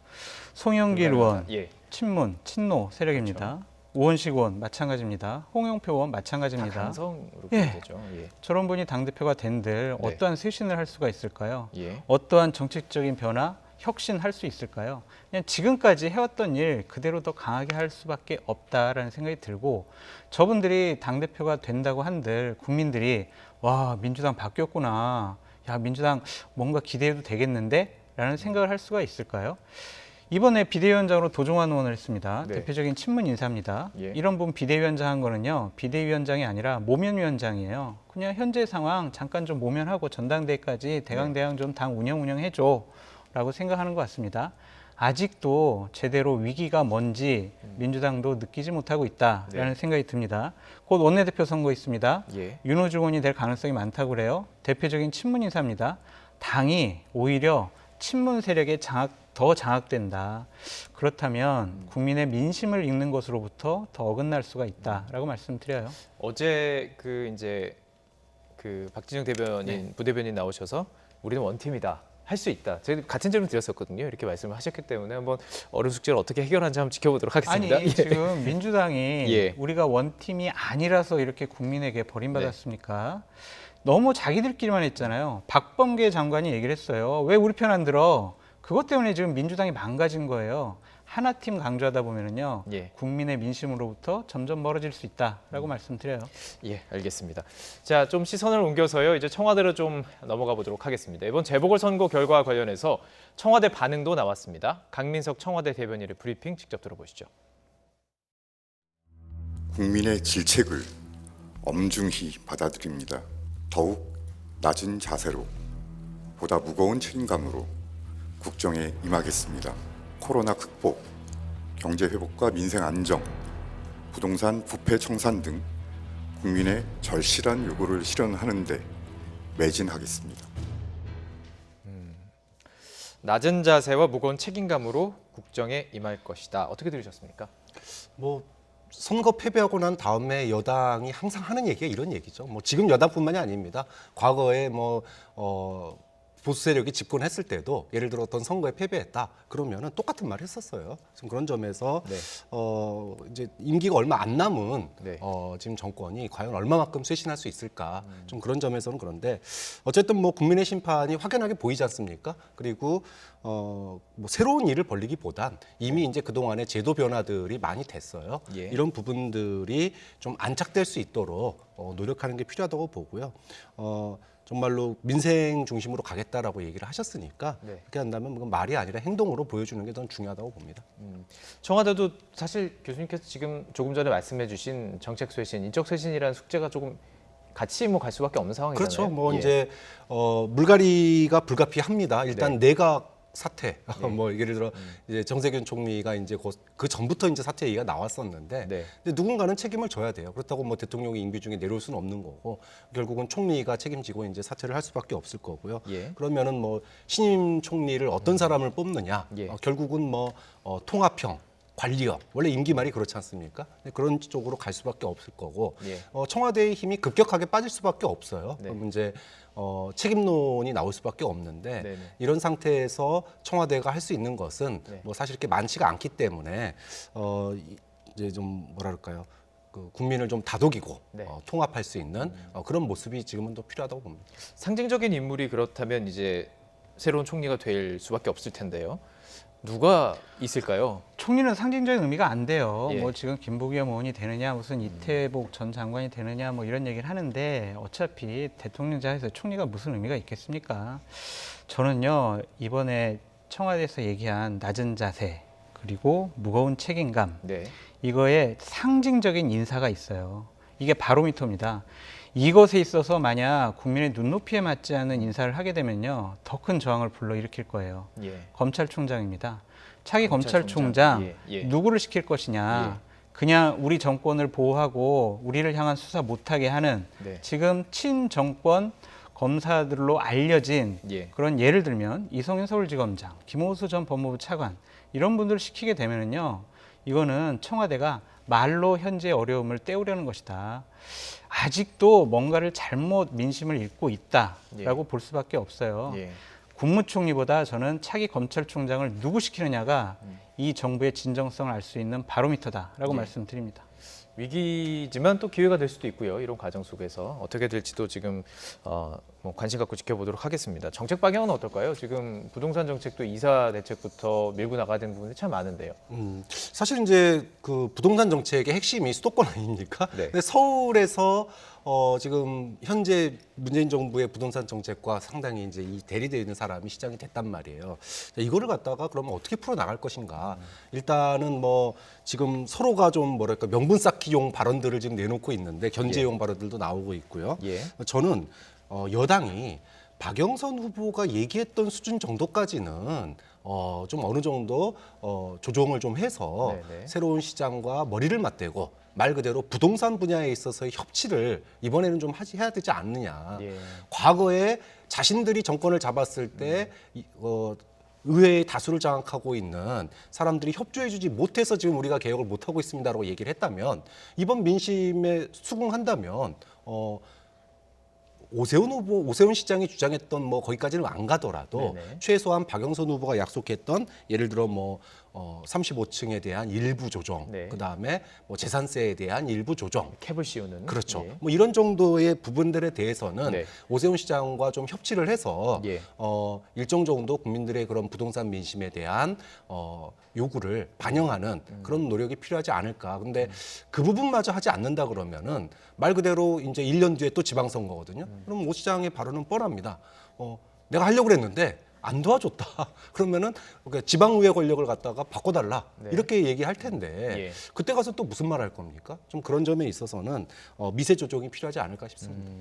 송영길 의원, 친문, 친노 세력입니다. 우원식 의원 마찬가지입니다. 홍영표 의원 마찬가지입니다. 강성으로 되죠. 저런 분이 당대표가 된들 어떠한 쇄신을 할 수가 있을까요? 어떠한 정책적인 변화, 혁신할 수 있을까요? 그냥 지금까지 해왔던 일 그대로 더 강하게 할 수밖에 없다라는 생각이 들고 저분들이 당대표가 된다고 한들 국민들이 와 민주당 바뀌었구나. 야 민주당 뭔가 기대해도 되겠는데? 라는 생각을 할 수가 있을까요? 이번에 비대위원장으로 도종환 의원을 했습니다. 대표적인 친문 인사입니다. 이런 분 비대위원장 한 거는요. 비대위원장이 아니라 모면위원장이에요. 그냥 현재 상황 잠깐 좀 모면하고 전당대회까지 대강대강 좀 당 운영해줘 라고 생각하는 것 같습니다. 아직도 제대로 위기가 뭔지 민주당도 느끼지 못하고 있다라는 생각이 듭니다. 곧 원내대표 선거 있습니다. 윤호중 의원이 될 가능성이 많다고 그래요. 대표적인 친문 인사입니다. 당이 오히려 친문 세력에 더 장악된다. 그렇다면 국민의 민심을 읽는 것으로부터 더 어긋날 수가 있다라고 말씀드려요. 어제 박진영 대변인, 부대변인 나오셔서 우리는 원팀이다. 할 수 있다. 저희 같은 질문 드렸었거든요. 이렇게 말씀을 하셨기 때문에 한번 어려운 숙제를 어떻게 해결하는지 한번 지켜보도록 하겠습니다. 아니, 지금 민주당이 우리가 원팀이 아니라서 이렇게 국민에게 버림받았습니까? 너무 자기들끼리만 했잖아요. 박범계 장관이 얘기를 했어요. 왜 우리 편 안 들어? 그것 때문에 지금 민주당이 망가진 거예요. 하나팀 강조하다 보면은요, 국민의 민심으로부터 점점 멀어질 수 있다라고 말씀드려요. 예, 알겠습니다. 자, 좀 시선을 옮겨서요, 이제 청와대로 좀 넘어가 보도록 하겠습니다. 이번 재보궐선거 결과 관련해서 청와대 반응도 나왔습니다. 강민석 청와대 대변인의 브리핑 직접 들어보시죠. 국민의 질책을 엄중히 받아들입니다. 더욱 낮은 자세로 보다 무거운 책임감으로 국정에 임하겠습니다. 코로나 극복, 경제 회복과 민생 안정, 부동산 부패 청산 등 국민의 절실한 요구를 실현하는 데 매진하겠습니다. 낮은 자세와 무거운 책임감으로 국정에 임할 것이다. 어떻게 들으셨습니까? 선거 패배하고 난 다음에 여당이 항상 하는 얘기가 이런 얘기죠. 지금 여당뿐만이 아닙니다. 과거에 보수 세력이 집권했을 때도 예를 들어 어떤 선거에 패배했다 그러면은 똑같은 말을 했었어요. 지금 그런 점에서 이제 임기가 얼마 안 남은 지금 정권이 과연 얼마만큼 쇄신할 수 있을까 좀 그런 점에서는 그런데 어쨌든 국민의 심판이 확연하게 보이지 않습니까? 그리고 새로운 일을 벌리기보단 이미 이제 그동안의 제도 변화들이 많이 됐어요. 이런 부분들이 좀 안착될 수 있도록 노력하는 게 필요하다고 보고요. 정말로 민생 중심으로 가겠다라고 얘기를 하셨으니까 그렇게 한다면 그건 말이 아니라 행동으로 보여주는 게 더 중요하다고 봅니다. 청와대도 사실 교수님께서 지금 조금 전에 말씀해 주신 정책 쇄신, 인적 쇄신이라는 숙제가 조금 같이 갈 수밖에 없는 상황이잖아요. 그렇죠. 이제 물갈이가 불가피합니다. 일단 내각 사퇴, 예를 들어 이제 정세균 총리가 이제 그 전부터 이제 사퇴 얘기가 나왔었는데, 근데 누군가는 책임을 져야 돼요. 그렇다고 대통령이 임기 중에 내려올 수는 없는 거고, 결국은 총리가 책임지고 이제 사퇴를 할 수밖에 없을 거고요. 그러면은 신임 총리를 어떤 사람을 뽑느냐, 결국은 통합형. 관리업, 원래 임기 말이 그렇지 않습니까? 그런 쪽으로 갈 수밖에 없을 거고 청와대의 힘이 급격하게 빠질 수밖에 없어요. 그럼 이제 책임론이 나올 수밖에 없는데 이런 상태에서 청와대가 할 수 있는 것은 사실 이렇게 많지가 않기 때문에 이제 좀 뭐랄까요? 국민을 좀 다독이고 통합할 수 있는 그런 모습이 지금은 더 필요하다고 봅니다. 상징적인 인물이 그렇다면 이제 새로운 총리가 될 수밖에 없을 텐데요. 누가 있을까요? 총리는 상징적인 의미가 안 돼요. 지금 김부겸 의원이 되느냐, 무슨 이태복 전 장관이 되느냐, 이런 얘기를 하는데 어차피 대통령자에서 총리가 무슨 의미가 있겠습니까? 저는요, 이번에 청와대에서 얘기한 낮은 자세 그리고 무거운 책임감 이거에 상징적인 인사가 있어요. 이게 바로미터입니다. 이것에 있어서 만약 국민의 눈높이에 맞지 않는 인사를 하게 되면요, 더 큰 저항을 불러일으킬 거예요. 검찰총장입니다. 차기 검찰총장 누구를 시킬 것이냐. 그냥 우리 정권을 보호하고 우리를 향한 수사 못하게 하는 지금 친정권 검사들로 알려진 그런 예를 들면 이성윤 서울지검장, 김호수 전 법무부 차관 이런 분들을 시키게 되면은요, 이거는 청와대가 말로 현재의 어려움을 때우려는 것이다. 아직도 뭔가를 잘못 민심을 읽고 있다라고 볼 수밖에 없어요. 국무총리보다 저는 차기 검찰총장을 누구 시키느냐가 이 정부의 진정성을 알 수 있는 바로미터다라고 말씀드립니다. 위기지만 또 기회가 될 수도 있고요. 이런 과정 속에서 어떻게 될지도 지금 관심 갖고 지켜보도록 하겠습니다. 정책 방향은 어떨까요? 지금 부동산 정책도 이사 대책부터 밀고 나가야 되는 부분이 참 많은데요. 사실 이제 그 부동산 정책의 핵심이 수도권 아닙니까? 근데 서울에서 지금 현재 문재인 정부의 부동산 정책과 상당히 이제 이 대리되어 있는 사람이 시장이 됐단 말이에요. 이거를 갖다가 그러면 어떻게 풀어 나갈 것인가? 일단은 지금 서로가 좀 뭐랄까 명분 쌓기용 발언들을 지금 내놓고 있는데 견제용 발언들도 나오고 있고요. 저는 여당이 박영선 후보가 얘기했던 수준 정도까지는 좀 어느 정도 조정을 좀 해서 네네. 새로운 시장과 머리를 맞대고 말 그대로 부동산 분야에 있어서의 협치를 이번에는 좀 해야 되지 않느냐. 예. 과거에 자신들이 정권을 잡았을 때 의회의 다수를 장악하고 있는 사람들이 협조해주지 못해서 지금 우리가 개혁을 못하고 있습니다라고 얘기를 했다면 이번 민심에 수긍한다면 오세훈 시장이 주장했던 뭐 거기까지는 안 가더라도 네네. 최소한 박영선 후보가 약속했던 예를 들어 35층에 대한 일부 조정, 네. 그다음에 뭐 재산세에 대한 일부 조정, 캡을 씌우는 그렇죠. 예. 뭐 이런 정도의 부분들에 대해서는 네. 오세훈 시장과 좀 협치를 해서 예. 일정 정도 국민들의 그런 부동산 민심에 대한 요구를 반영하는 그런 노력이 필요하지 않을까. 근데 그 부분마저 하지 않는다 그러면은 말 그대로 이제 1년 뒤에 또 지방선거거든요. 그럼 오 시장의 발언은 뻔합니다. 내가 하려고 그랬는데 안 도와줬다. 그러면은 지방의회 권력을 갖다가 바꿔달라. 네. 이렇게 얘기할 텐데 예. 그때 가서 또 무슨 말 할 겁니까? 좀 그런 점에 있어서는 미세 조정이 필요하지 않을까 싶습니다.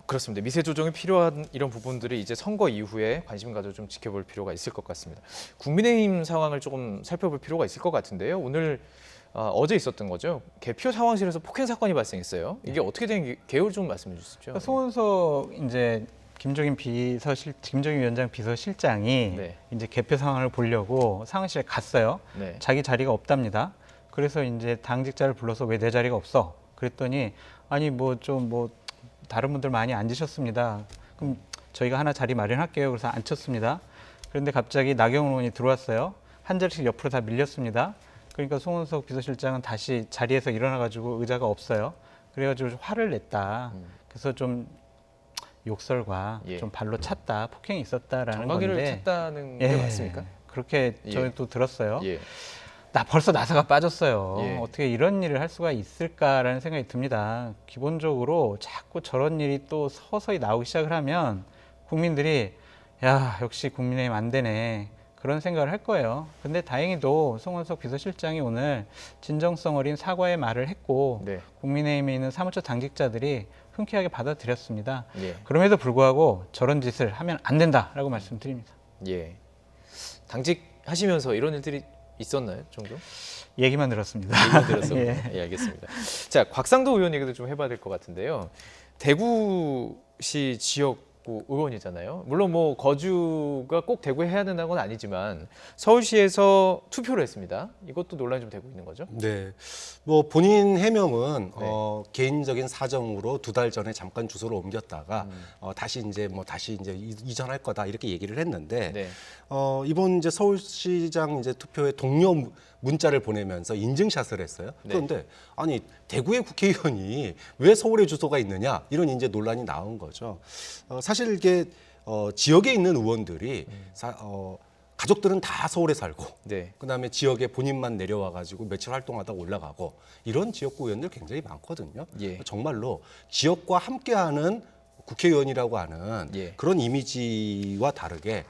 그렇습니다. 미세 조정이 필요한 이런 부분들이 이제 선거 이후에 관심 가져 좀 지켜볼 필요가 있을 것 같습니다. 국민의힘 상황을 조금 살펴볼 필요가 있을 것 같은데요. 오늘 어제 있었던 거죠. 개표 상황실에서 폭행 사건이 발생했어요. 이게 어떻게 된 개요를 좀 말씀해 주시죠. 그러니까 송원석 이제 김종인 위원장 비서실장이 네. 이제 개표 상황을 보려고 상황실에 갔어요. 네. 자기 자리가 없답니다. 그래서 이제 당직자를 불러서 왜 내 자리가 없어? 그랬더니 아니 뭐 다른 분들 많이 앉으셨습니다. 그럼 저희가 하나 자리 마련할게요. 그래서 앉혔습니다. 그런데 갑자기 나경원 의원이 들어왔어요. 한 자리씩 옆으로 다 밀렸습니다. 그러니까 송원석 비서실장은 다시 자리에서 일어나가지고 의자가 없어요. 그래가지고 화를 냈다. 그래서 좀 욕설과 예. 좀 발로 찼다, 폭행이 있었다라는 정강이를 건데. 찼다는 게 맞습니까? 그렇게 예. 저는 또 들었어요. 예. 벌써 나사가 빠졌어요. 예. 어떻게 이런 일을 할 수가 있을까라는 생각이 듭니다. 기본적으로 자꾸 저런 일이 또 서서히 나오기 시작을 하면 국민들이 야 역시 국민의힘 안 되네. 그런 생각을 할 거예요. 근데 다행히도 송원석 비서실장이 오늘 진정성 어린 사과의 말을 했고 네. 국민의힘에 있는 사무처 당직자들이 흔쾌하게 받아들였습니다. 예. 그럼에도 불구하고 저런 짓을 하면 안 된다라고 말씀드립니다. 예. 당직 하시면서 이런 일들이 있었나요, 정도? 얘기만 들었습니다. 얘기만 들었습니다. 예. 예, 알겠습니다. 자, 곽상도 의원 얘기도 좀 해봐야 될 것 같은데요. 대구시 지역구 의원이잖아요. 물론 뭐 거주가 꼭 대구에 해야 된다는 건 아니지만 서울시에서 투표를 했습니다. 이것도 논란이 좀 되고 있는 거죠? 네, 뭐 본인 해명은 개인적인 사정으로 2달 전에 잠깐 주소를 옮겼다가 다시 이제 이전할 거다 이렇게 얘기를 했는데 네. 이번 이제 서울시장 이제 투표에 동료 문자를 보내면서 인증샷을 했어요. 네. 그런데 아니 대구의 국회의원이 왜 서울에 주소가 있느냐 이런 이제 논란이 나온 거죠. 사실 이게 지역에 있는 의원들이 가족들은 다 서울에 살고 네. 그다음에 지역에 본인만 내려와 가지고 며칠 활동하다 올라가고 이런 지역구 의원들 굉장히 많거든요. 예. 정말로 지역과 함께하는 국회의원이라고 하는 예. 그런 이미지와 다르게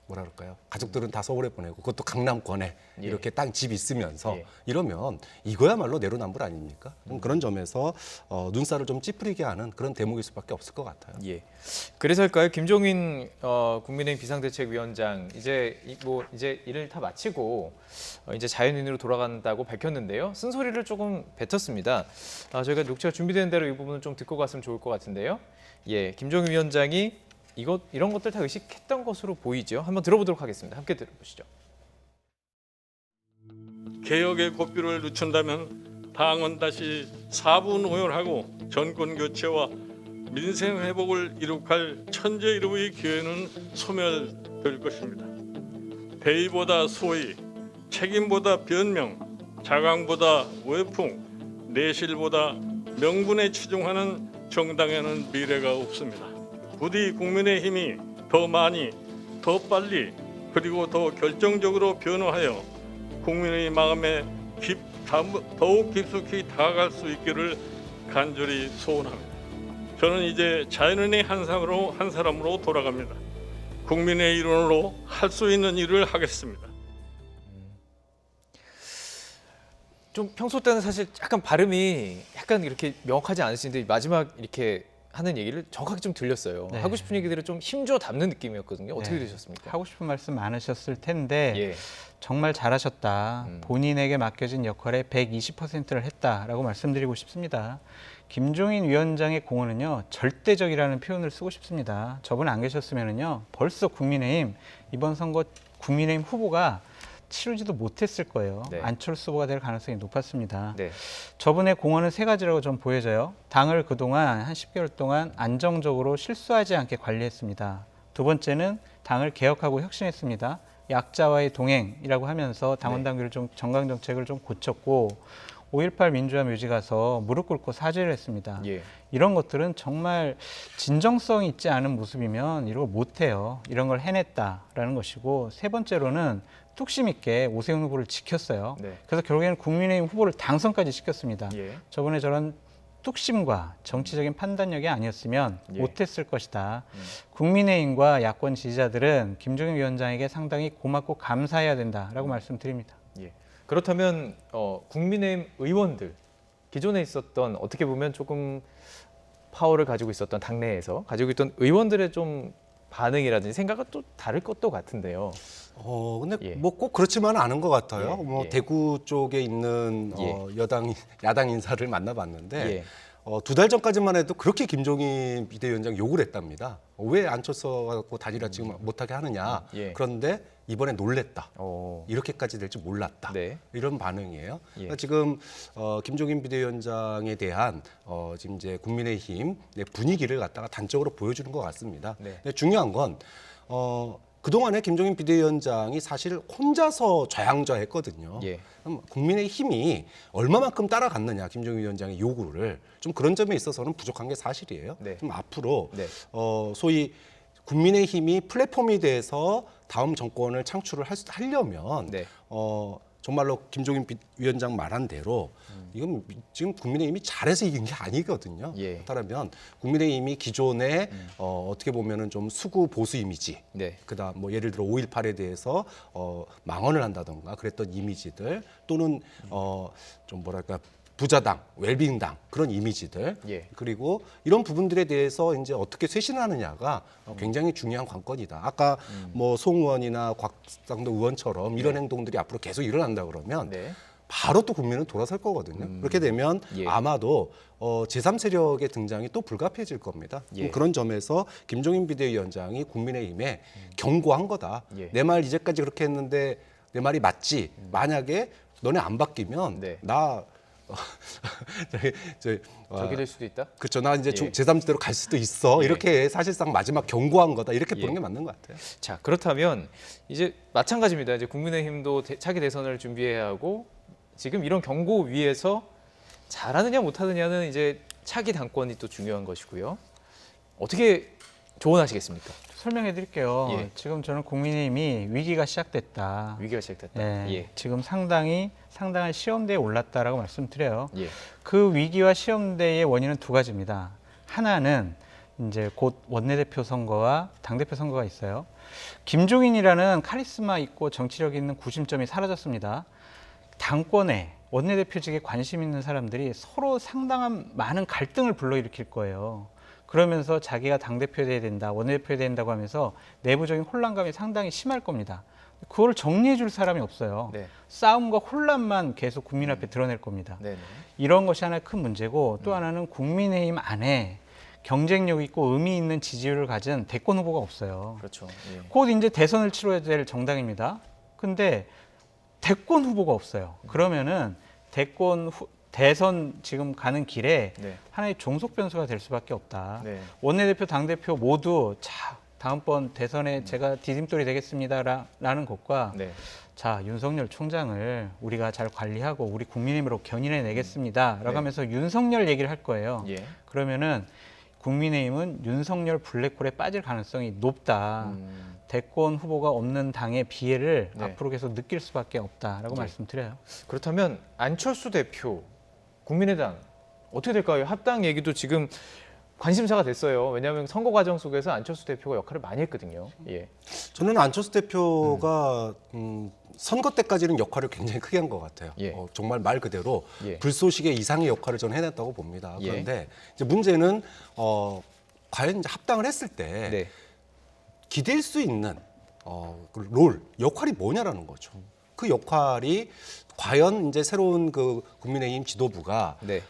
뭐라 그럴까요? 가족들은 다 서울에 보내고 그것도 강남권에 예. 이렇게 땅 집 있으면서 예. 이러면 이거야말로 내로남불 아닙니까? 그런 점에서 눈살을 좀 찌푸리게 하는 그런 대목일 수밖에 없을 것 같아요. 예. 그래서일까요? 김종인 국민의힘 비상대책위원장 이제 일을 다 마치고 이제 자연인으로 돌아간다고 밝혔는데요. 쓴소리를 조금 뱉었습니다. 저희가 녹취가 준비된 대로 이 부분은 좀 듣고 갔으면 좋을 것 같은데요. 예, 김종인 위원장이 이런 것들 다 의식했던 것으로 보이죠. 한번 들어보도록 하겠습니다. 함께 들어보시죠. 개혁의 고삐를 늦춘다면 당은 다시 사분오열하고 정권 교체와 민생 회복을 이룩할 천재일보의 기회는 소멸될 것입니다. 대의보다 소의, 책임보다 변명, 자강보다 외풍, 내실보다 명분에 치중하는 정당에는 미래가 없습니다. 부디 국민의힘이 더 많이, 더 빨리, 그리고 더 결정적으로 변화하여 국민의 마음에 더욱 깊숙이 다가갈 수 있기를 간절히 소원합니다. 저는 이제 자연인의 한 사람으로 돌아갑니다. 국민의 일원으로 할 수 있는 일을 하겠습니다. 좀 평소 때는 사실 약간 발음이 약간 이렇게 명확하지 않으신데 마지막 이렇게 하는 얘기를 정확히 좀 들렸어요. 네. 하고 싶은 얘기들을 좀 힘줘 담는 느낌이었거든요. 어떻게 네. 되셨습니까? 하고 싶은 말씀 많으셨을 텐데 예. 정말 잘하셨다. 본인에게 맡겨진 역할의 120%를 했다라고 말씀드리고 싶습니다. 김종인 위원장의 공헌은요, 절대적이라는 표현을 쓰고 싶습니다. 저분 안 계셨으면은요, 벌써 국민의힘 이번 선거 국민의힘 후보가 치르지도 못했을 거예요. 네. 안철수 후보가 될 가능성이 높았습니다. 네. 저분의 공헌은 세 가지라고 좀 보여져요. 당을 그동안 한 10개월 동안 안정적으로 실수하지 않게 관리했습니다. 두 번째는 당을 개혁하고 혁신했습니다. 약자와의 동행이라고 하면서 당원 당규를 좀 정강 정책을 좀 고쳤고 5.18 민주화 묘지 가서 무릎 꿇고 사죄를 했습니다. 예. 이런 것들은 정말 진정성 있지 않은 모습이면 이런 거 못해요. 이런 걸 해냈다라는 것이고 세 번째로는 뚝심 있게 오세훈 후보를 지켰어요. 네. 그래서 결국에는 국민의힘 후보를 당선까지 시켰습니다. 예. 저번에 저런 뚝심과 정치적인 판단력이 아니었으면 예. 못했을 것이다. 국민의힘과 야권 지지자들은 김종인 위원장에게 상당히 고맙고 감사해야 된다라고 말씀드립니다. 예. 그렇다면 국민의힘 의원들 기존에 있었던 어떻게 보면 조금 파워를 가지고 있었던 당내에서 가지고 있던 의원들의 좀 반응이라든지 생각은 또 다를 것도 같은데요. 근데 뭐 꼭 그렇지만은 않은 것 같아요. 예, 뭐 예. 대구 쪽에 있는 야당 인사를 만나봤는데 예. 2달 전까지만 해도 그렇게 김종인 비대위원장 욕을 했답니다. 왜 안철수 갖고 단일화 지금 못하게 하느냐. 예. 그런데 이번에 놀랬다. 이렇게까지 될 줄 몰랐다. 네. 이런 반응이에요. 예. 그러니까 지금 김종인 비대위원장에 대한 지금 이제 국민의힘 분위기를 갖다가 단적으로 보여주는 것 같습니다. 네. 근데 중요한 건 그동안에 김종인 비대위원장이 사실 혼자서 좌양좌했거든요. 예. 그럼 국민의힘이 얼마만큼 따라갔느냐, 김종인 위원장의 요구를. 좀 그런 점에 있어서는 부족한 게 사실이에요. 네. 좀 앞으로 네. 소위 국민의힘이 플랫폼이 돼서 다음 정권을 창출을 하려면 네. 정말로 김종인 위원장 말한 대로 이건 지금 국민의힘이 잘해서 이긴 게 아니거든요. 예. 그렇다면 국민의힘이 기존에 어떻게 보면은 좀 수구 보수 이미지, 네. 그다음 뭐 예를 들어 5.18에 대해서 망언을 한다던가 그랬던 이미지들 또는 좀 뭐랄까 부자당, 웰빙당 그런 이미지들 예. 그리고 이런 부분들에 대해서 이제 어떻게 쇄신하느냐가 굉장히 중요한 관건이다. 아까 뭐 송의원이나 곽상도 의원처럼 이런 행동들이 앞으로 계속 일어난다 그러면 네. 바로 또 국민은 돌아설 거거든요. 그렇게 되면 예. 아마도 제3세력의 등장이 또 불가피해질 겁니다. 예. 그런 점에서 김종인 비대위원장이 국민의힘에 경고한 거다. 예. 내 말 이제까지 그렇게 했는데 내 말이 맞지. 만약에 너네 안 바뀌면 네. 나 저기 될 수도 있다. 그렇죠. 나 이제 예. 제3지대로 갈 수도 있어. 예. 이렇게 사실상 마지막 경고한 거다. 이렇게 예. 보는 게 맞는 것 같아요. 자, 그렇다면 이제 마찬가지입니다. 이제 국민의힘도 차기 대선을 준비해야 하고 지금 이런 경고 위에서 잘하느냐 못하느냐는 이제 차기 당권이 또 중요한 것이고요. 어떻게 조언하시겠습니까? 설명해 드릴게요. 예. 지금 저는 국민의힘이 위기가 시작됐다. 위기가 시작됐다. 예. 예. 지금 상당한 시험대에 올랐다라고 말씀드려요. 예. 그 위기와 시험대의 원인은 두 가지입니다. 하나는 이제 곧 원내대표 선거와 당대표 선거가 있어요. 김종인이라는 카리스마 있고 정치력 있는 구심점이 사라졌습니다. 당권에 원내대표직에 관심 있는 사람들이 서로 상당한 많은 갈등을 불러일으킬 거예요. 그러면서 자기가 당대표 돼야 된다, 원내대표 돼야 된다고 하면서 내부적인 혼란감이 상당히 심할 겁니다. 그걸 정리해 줄 사람이 없어요. 네. 싸움과 혼란만 계속 국민 앞에 드러낼 겁니다. 네네. 이런 것이 하나의 큰 문제고 또 하나는 국민의힘 안에 경쟁력 있고 의미 있는 지지율을 가진 대권 후보가 없어요. 그렇죠. 예. 곧 이제 대선을 치러야 될 정당입니다. 근데 대권 후보가 없어요. 그러면은 대선 지금 가는 길에 네. 하나의 종속 변수가 될 수밖에 없다. 네. 원내대표, 당대표 모두 자, 다음번 대선에 제가 디딤돌이 되겠습니다라는 것과 네. 자, 윤석열 총장을 우리가 잘 관리하고 우리 국민의힘으로 견인해 내겠습니다라고 네. 하면서 윤석열 얘기를 할 거예요. 예. 그러면은 국민의힘은 윤석열 블랙홀에 빠질 가능성이 높다. 대권 후보가 없는 당의 비애를 네. 앞으로 계속 느낄 수밖에 없다라고 네. 말씀드려요. 그렇다면 안철수 대표, 국민의당 어떻게 될까요? 합당 얘기도 지금 관심사가 됐어요. 왜냐하면 선거 과정 속에서 안철수 대표가 역할을 많이 했거든요. 예. 저는 안철수 대표가 선거 때까지는 역할을 굉장히 크게 한 것 같아요. 예. 정말 말 그대로 예. 불쏘시개 이상의 역할을 저는 해냈다고 봅니다. 예. 그런데 이제 문제는 과연 이제 합당을 했을 때 네. 기댈 수 있는 그 롤, 역할이 뭐냐라는 거죠. 그 역할이 과연 이제 새로운 그 국민의힘 지도부가 네.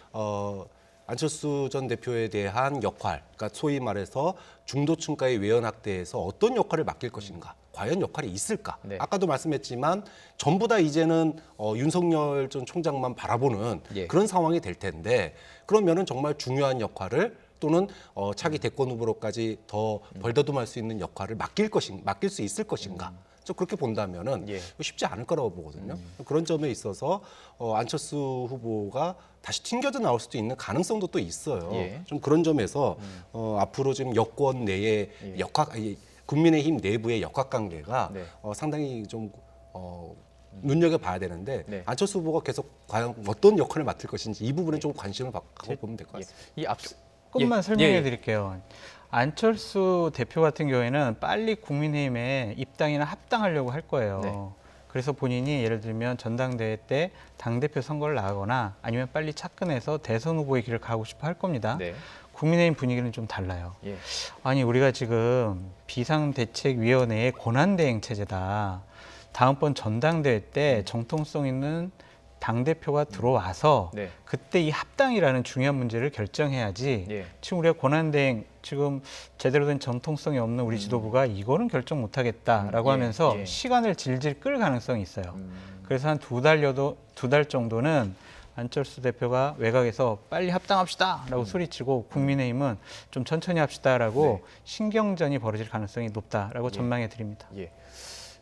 안철수 전 대표에 대한 역할, 그러니까 소위 말해서 중도층과의 외연 확대에서 어떤 역할을 맡길 것인가, 과연 역할이 있을까? 네. 아까도 말씀했지만 전부 다 이제는 윤석열 전 총장만 바라보는 예. 그런 상황이 될 텐데 그러면은 정말 중요한 역할을 또는 차기 대권 후보로까지 더 벌다듬할 수 있는 역할을 맡길 수 있을 것인가? 저 그렇게 본다면은 예. 쉽지 않을 거라고 보거든요. 그런 점에 있어서 안철수 후보가 다시 튕겨져 나올 수도 있는 가능성도 또 있어요. 예. 좀 그런 점에서 앞으로 지금 여권 내의 국민의힘 내부의 역학관계가 네. 상당히 좀 눈여겨봐야 되는데 네. 안철수 후보가 계속 과연 어떤 역할을 맡을 것인지 이 부분에 좀 관심을 갖고 보면 될 것 같습니다. 이 앞 조금만 예. 설명해 예. 드릴게요. 안철수 대표 같은 경우에는 빨리 국민의힘에 입당이나 합당하려고 할 거예요. 네. 그래서 본인이 예를 들면 전당대회 때 당대표 선거를 나가거나 아니면 빨리 착근해서 대선 후보의 길을 가고 싶어 할 겁니다. 네. 국민의힘 분위기는 좀 달라요. 예. 아니 우리가 지금 비상대책위원회의 권한대행 체제다. 다음번 전당대회 때 정통성 있는 당대표가 들어와서 네. 그때 이 합당이라는 중요한 문제를 결정해야지 예. 지금 우리가 권한대행 지금 제대로 된 전통성이 없는 우리 지도부가 이거는 결정 못하겠다라고 예. 하면서 예. 시간을 질질 끌 가능성이 있어요. 그래서 한 두 달 정도는 안철수 대표가 외곽에서 빨리 합당합시다라고 소리치고 국민의힘은 좀 천천히 합시다라고 네. 신경전이 벌어질 가능성이 높다라고 전망해 드립니다. 예.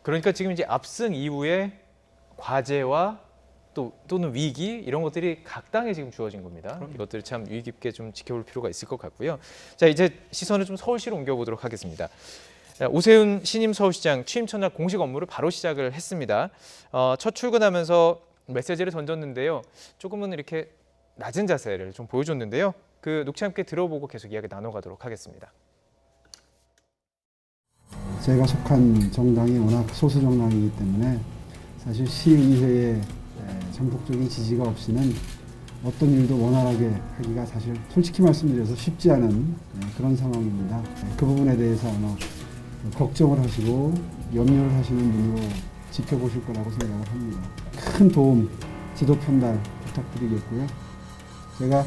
그러니까 지금 이제 압승 이후에 과제와 또는 위기 이런 것들이 각 당에 지금 주어진 겁니다. 이것들을 참 유의 깊게 좀 지켜볼 필요가 있을 것 같고요. 자, 이제 시선을 좀 서울시로 옮겨보도록 하겠습니다. 오세훈 신임 서울시장 취임 첫날 공식 업무를 바로 시작을 했습니다. 첫 출근하면서 메시지를 던졌는데요. 조금은 이렇게 낮은 자세를 좀 보여줬는데요. 그 녹취 함께 들어보고 계속 이야기 나눠가도록 하겠습니다. 제가 속한 정당이 워낙 소수 정당이기 때문에 사실 시의회의 전폭적인 지지가 없이는 어떤 일도 원활하게 하기가 사실 솔직히 말씀드려서 쉽지 않은 그런 상황입니다. 그 부분에 대해서 아마 걱정을 하시고 염려를 하시는 눈으로 지켜보실 거라고 생각을 합니다. 큰 도움, 지도 편달 부탁드리겠고요. 제가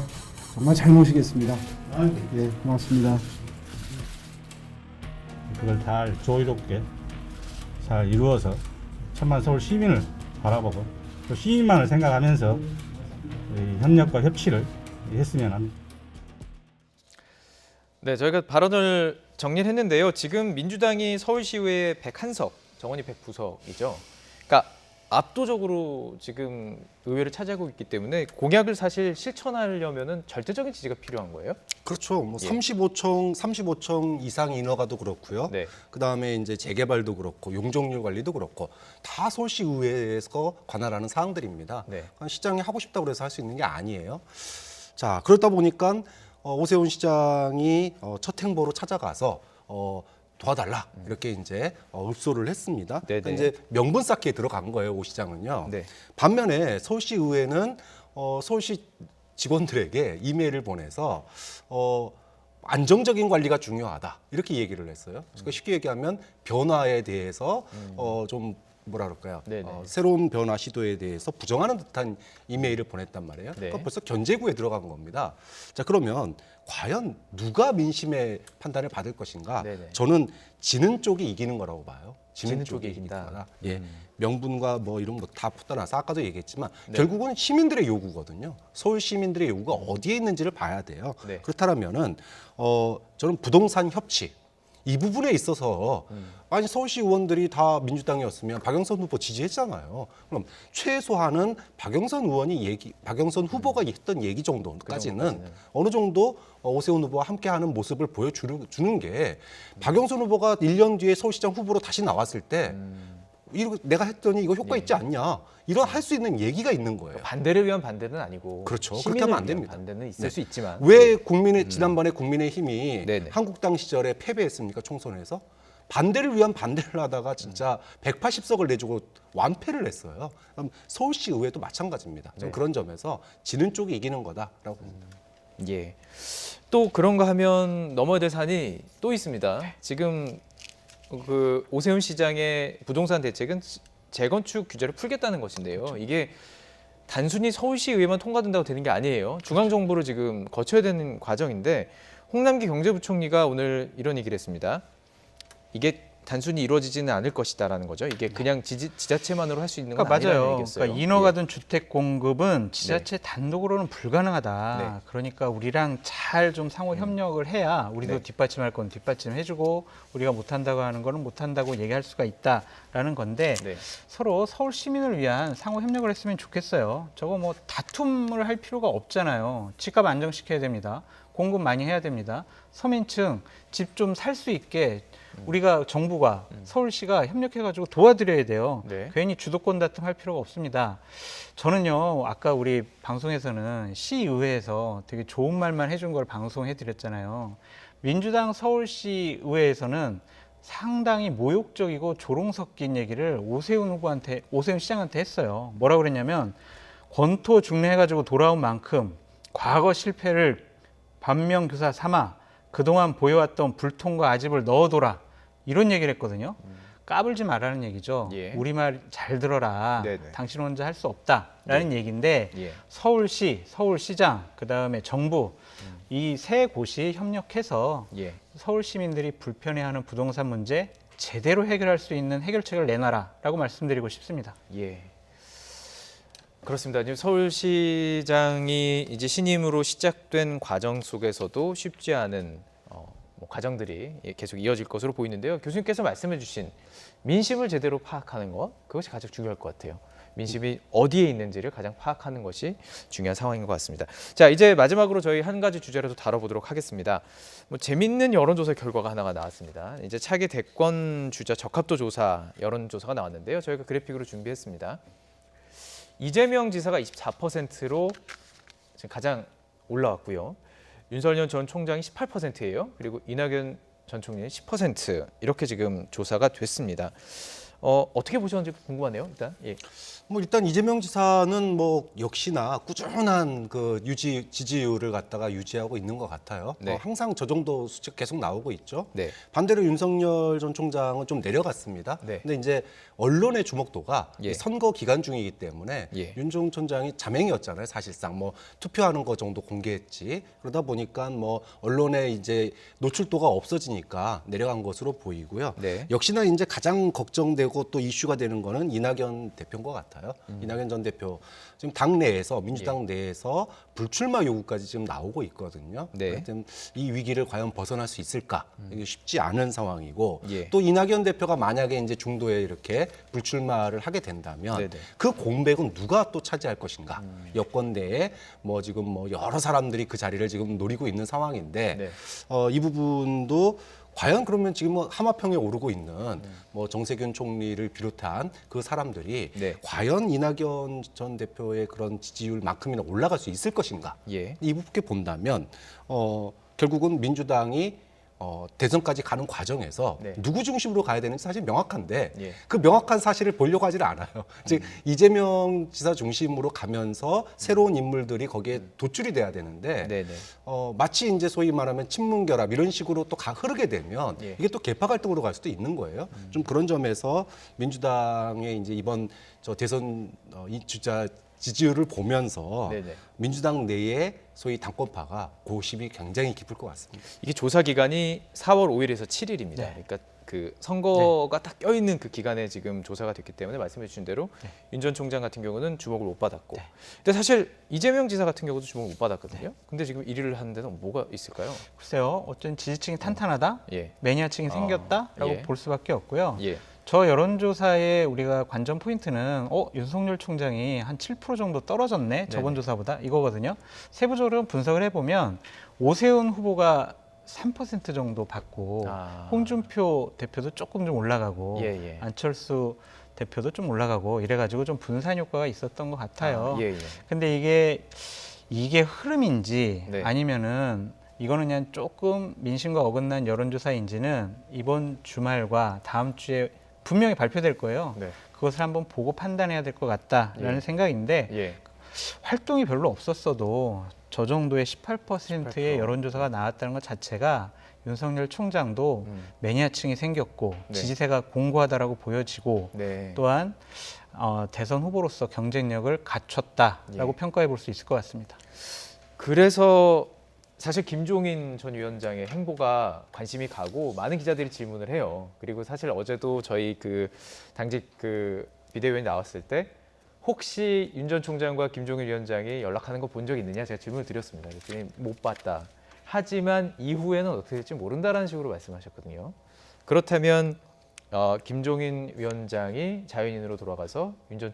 정말 잘 모시겠습니다. 예, 고맙습니다. 그걸 잘 조이롭게 잘 이루어서 천만 서울 시민을 바라보고 또 시민만을 생각하면서 협력과 협치를 했으면 합니다. 네, 저희가 발언을 정리를 했는데요. 지금 민주당이 서울시의회 101석, 정원이 109석이죠. 그러니까 압도적으로 지금 의회를 차지하고 있기 때문에 공약을 사실 실천하려면은 절대적인 지지가 필요한 거예요. 그렇죠. 뭐 예. 35청 이상 인허가도 그렇고요. 네. 그다음에 이제 재개발도 그렇고 용적률 관리도 그렇고 다 서울시 의회에서 관할하는 사항들입니다. 네. 시장이 하고 싶다고 해서 할 수 있는 게 아니에요. 자, 그렇다 보니까 오세훈 시장이 첫 행보로 찾아가서 도와달라 이렇게 이제 읍소를 했습니다. 그러니까 이제 명분 쌓기에 들어간 거예요, 오 시장은요. 네. 반면에 서울시 의회는 서울시 직원들에게 이메일을 보내서 안정적인 관리가 중요하다 이렇게 얘기를 했어요. 그러니까 쉽게 얘기하면 변화에 대해서 좀 뭐라 그럴까요? 새로운 변화 시도에 대해서 부정하는 듯한 이메일을 보냈단 말이에요. 네. 그러니까 벌써 견제구에 들어간 겁니다. 자, 그러면 과연 누가 민심의 판단을 받을 것인가? 네네. 저는 지는 쪽이 이기는 거라고 봐요. 지는 쪽이 이긴다. 이기는 거라. 예. 명분과 뭐 이런 거 다 붙어나서 아까도 얘기했지만 네. 결국은 시민들의 요구거든요. 서울 시민들의 요구가 어디에 있는지를 봐야 돼요. 네. 그렇다면은 저는 부동산 협치 이 부분에 있어서 아니 서울시 의원들이 다 민주당이었으면 박영선 후보 지지했잖아요. 그럼 최소한은 박영선 후보가 했던 얘기 정도까지는 어느 정도 오세훈 후보와 함께하는 모습을 보여주는 게 박영선 후보가 1년 뒤에 서울시장 후보로 다시 나왔을 때 이거 내가 했더니 이거 효과 있지 않냐. 이런 할 수 있는 얘기가 있는 거예요. 반대를 위한 반대는 아니고 그렇죠. 그렇게 시민을 하면 안 위한 됩니다. 반대는 있을 네. 수 있지만 왜 지난번에 국민의힘이 네네. 한국당 시절에 패배했습니까? 총선에서? 반대를 위한 반대를 하다가 진짜 180석을 내주고 완패를 했어요. 그럼 서울시 의회도 마찬가지입니다. 좀 네. 그런 점에서 지는 쪽이 이기는 거다라고 봅니다. 예. 또 그런가 하면 넘어야 될 산이 또 있습니다. 지금 그 오세훈 시장의 부동산 대책은 재건축 규제를 풀겠다는 것인데요. 그렇죠. 이게 단순히 서울시 의회만 통과된다고 되는 게 아니에요. 중앙정부를 지금 거쳐야 되는 과정인데 홍남기 경제부총리가 오늘 이런 얘기를 했습니다. 이게 단순히 이루어지지는 않을 것이다라는 거죠. 이게 그냥 지자체만으로 할 수 있는 건 아니라는 맞아요. 얘기였어요. 그러니까 인허가든 주택 공급은 지자체 단독으로는 불가능하다. 네. 그러니까 우리랑 잘 좀 상호 협력을 해야 우리도 네. 뒷받침할 건 뒷받침해주고 우리가 못한다고 하는 거는 못한다고 얘기할 수가 있다라는 건데 네. 서로 서울 시민을 위한 상호 협력을 했으면 좋겠어요. 저거 뭐 다툼을 할 필요가 없잖아요. 집값 안정시켜야 됩니다. 공급 많이 해야 됩니다. 서민층 집 좀 살 수 있게 우리가 정부가 서울시가 협력해가지고 도와드려야 돼요. 네. 괜히 주도권 다툼 할 필요가 없습니다. 저는요, 아까 우리 방송에서는 시의회에서 되게 좋은 말만 해준 걸 방송해드렸잖아요. 민주당 서울시 의회에서는 상당히 모욕적이고 조롱 섞인 얘기를 오세훈 시장한테 했어요. 뭐라고 그랬냐면 권토 중례해가지고 돌아온 만큼 과거 실패를 반면교사 삼아 그동안 보여왔던 불통과 아집을 넣어둬라. 이런 얘기를 했거든요. 까불지 말라는 얘기죠. 예. 우리말 잘 들어라. 네네. 당신 혼자 할 수 없다라는 얘기인데 예. 서울시, 서울시장, 그다음에 정부 이 세 곳이 협력해서 예. 서울 시민들이 불편해하는 부동산 문제 제대로 해결할 수 있는 해결책을 내놔라라고 말씀드리고 싶습니다. 예. 그렇습니다. 지금 서울시장이 이제 신임으로 시작된 과정 속에서도 쉽지 않은 과정들이 계속 이어질 것으로 보이는데요. 교수님께서 말씀해주신 민심을 제대로 파악하는 것, 그것이 가장 중요할 것 같아요. 민심이 어디에 있는지를 가장 파악하는 것이 중요한 상황인 것 같습니다. 자, 이제 마지막으로 저희 한 가지 주제라도 다뤄보도록 하겠습니다. 재밌는 여론조사 결과가 하나가 나왔습니다. 이제 차기 대권 주자 적합도 조사 여론조사가 나왔는데요. 저희가 그래픽으로 준비했습니다. 이재명 지사가 24%로 지금 가장 올라왔고요. 윤석열 전 총장이 18%예요. 그리고 이낙연 전 총리는 10% 이렇게 지금 조사가 됐습니다. 어떻게 보셨는지 궁금하네요. 일단 일단 이재명 지사는 역시나 꾸준한 그 지지율을 갖다가 유지하고 있는 것 같아요. 네. 항상 저 정도 수치 계속 나오고 있죠. 네. 반대로 윤석열 전 총장은 좀 내려갔습니다. 네. 근데 이제 언론의 주목도가 예. 선거 기간 중이기 때문에 예. 윤 전 총장이 자맹이었잖아요. 사실상 투표하는 거 정도 공개했지. 그러다 보니까 언론에 이제 노출도가 없어지니까 내려간 것으로 보이고요. 네. 역시나 이제 가장 걱정되고 또 이슈가 되는 거는 이낙연 대표인 것 같아요. 이낙연 전 대표 지금 당 내에서 민주당 내에서 불출마 요구까지 지금 나오고 있거든요. 네. 하여튼 이 위기를 과연 벗어날 수 있을까? 이게 쉽지 않은 상황이고 예. 또 이낙연 대표가 만약에 이제 중도에 이렇게 불출마를 하게 된다면 네네. 그 공백은 누가 또 차지할 것인가? 여권 내에 지금 여러 사람들이 그 자리를 지금 노리고 있는 상황인데 네. 이 부분도 과연 그러면 지금 하마평에 오르고 있는 정세균 총리를 비롯한 그 사람들이 네. 과연 이낙연 전 대표의 그런 지지율만큼이나 올라갈 수 있을 것인가? 예. 이 부분께 본다면 결국은 민주당이 대선까지 가는 과정에서 네. 누구 중심으로 가야 되는지 사실 명확한데 예. 그 명확한 사실을 보려고 하지는 않아요. 즉 이재명 지사 중심으로 가면서 새로운 인물들이 거기에 도출이 돼야 되는데 네네. 마치 이제 소위 말하면 친문결합 이런 식으로 또 흐르게 되면 예. 이게 또 개파 갈등으로 갈 수도 있는 거예요. 좀 그런 점에서 민주당의 이제 이번 대선 이 주자 지지율을 보면서 네네. 민주당 내에 소위 당권파가 고심이 굉장히 깊을 것 같습니다. 이게 조사 기간이 4월 5일에서 7일입니다. 그러니까 그 선거가 딱 껴있는 그 기간에 지금 조사가 됐기 때문에 말씀해 주신 대로 윤 전 총장 같은 경우는 주목을 못 받았고 근데 사실 이재명 지사 같은 경우도 주목을 못 받았거든요. 근데 지금 1위를 하는 데는 뭐가 있을까요? 글쎄요, 어쩐 지지층이 탄탄하다, 예. 매니아층이 생겼다라고 예. 볼 수밖에 없고요. 예. 저 여론조사의 우리가 관전 포인트는 윤석열 총장이 한 7% 정도 떨어졌네, 저번 조사보다 이거거든요. 세부적으로 분석을 해보면 오세훈 후보가 3% 정도 받고 홍준표 대표도 조금 좀 올라가고 예, 예. 안철수 대표도 좀 올라가고 이래가지고 좀 분산 효과가 있었던 것 같아요. 예, 예. 근데 이게 흐름인지 네. 아니면은 이거는 그냥 조금 민심과 어긋난 여론조사인지는 이번 주말과 다음 주에 분명히 발표될 거예요. 네. 그것을 한번 보고 판단해야 될 것 같다라는 예. 생각인데 예. 활동이 별로 없었어도 저 정도의 18%의 여론조사가 나왔다는 것 자체가 윤석열 총장도 매니아층이 생겼고 네. 지지세가 공고하다라고 보여지고 네. 또한 대선 후보로서 경쟁력을 갖췄다라고 평가해 볼 수 있을 것 같습니다. 그래서 사실 김종인 전 위원장의 행보가 관심이 가고 많은 기자들이 질문을 해요. 그리고 사실 어제도 저희 그 당직 그 비대위원이 나왔을 때 혹시 윤 전 총장과 김종인 위원장이 연락하는 거 본 적 있느냐 제가 질문을 드렸습니다. 그랬더니 못 봤다. 하지만 이후에는 어떻게 될지 모른다라는 식으로 말씀하셨거든요. 그렇다면 김종인 위원장이 자연인으로 돌아가서 윤 전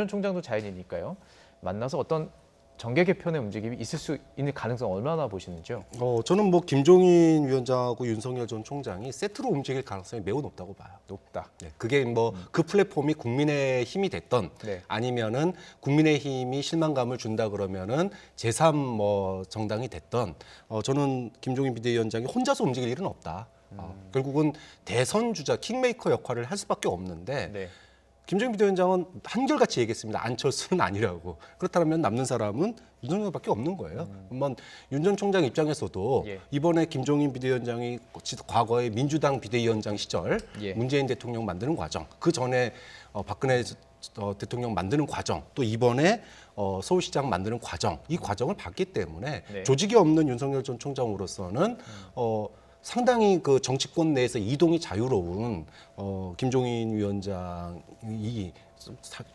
총장도 자연이니까요. 만나서 어떤 정계 개편의 움직임이 있을 수 있는 가능성 얼마나 보시는지요? 저는 뭐 김종인 위원장하고 윤석열 전 총장이 세트로 움직일 가능성이 매우 높다고 봐요. 높다. 네, 그게 뭐 그 플랫폼이 국민의힘이 됐던 네. 아니면은 국민의힘이 실망감을 준다 그러면은 제3 뭐 정당이 됐던 저는 김종인 비대위원장이 혼자서 움직일 일은 없다. 결국은 대선 주자 킹메이커 역할을 할 수밖에 없는데. 네. 김종인 비대위원장은 한결같이 얘기했습니다. 안철수는 아니라고. 그렇다면 남는 사람은 윤석열밖에 없는 거예요. 그러면 윤 전 총장 입장에서도 예. 이번에 김종인 비대위원장이 과거에 민주당 비대위원장 시절 예. 문재인 대통령 만드는 과정, 그 전에 박근혜 대통령 만드는 과정, 또 이번에 서울시장 만드는 과정, 이 과정을 봤기 때문에 네. 조직이 없는 윤석열 전 총장으로서는 상당히 그 정치권 내에서 이동이 자유로운 김종인 위원장이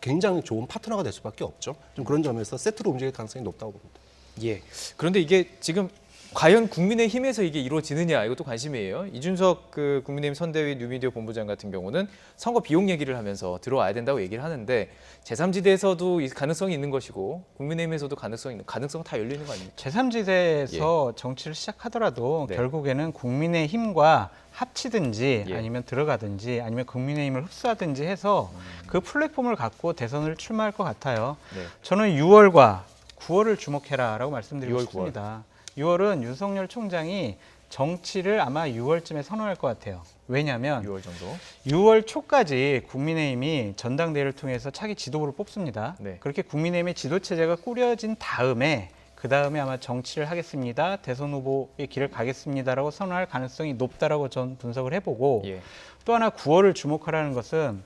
굉장히 좋은 파트너가 될 수밖에 없죠. 좀 그런 점에서 세트로 움직일 가능성이 높다고 봅니다. 예. 그런데 이게 지금 과연 국민의힘에서 이게 이루어지느냐 이것도 관심이에요. 이준석 그 국민의힘 선대위 뉴미디어 본부장 같은 경우는 선거 비용 얘기를 하면서 들어와야 된다고 얘기를 하는데 제3지대에서도 가능성이 있는 것이고 국민의힘에서도 가능성은 다 열리는 거 아닙니까? 제3지대에서 정치를 시작하더라도 네. 결국에는 국민의힘과 합치든지 예. 아니면 들어가든지 아니면 국민의힘을 흡수하든지 해서 그 플랫폼을 갖고 대선을 출마할 것 같아요. 네. 저는 6월과 9월을 주목해라라고 말씀드리고 6월, 싶습니다. 6월은 윤석열 총장이 정치를 아마 6월쯤에 선언할 것 같아요. 왜냐하면 6월 정도. 6월 초까지 국민의힘이 전당대회를 통해서 차기 지도부를 뽑습니다. 네. 그렇게 국민의힘의 지도체제가 꾸려진 다음에 그 다음에 아마 정치를 하겠습니다. 대선 후보의 길을 가겠습니다라고 선언할 가능성이 높다라고 전 분석을 해보고 예. 또 하나 9월을 주목하라는 것은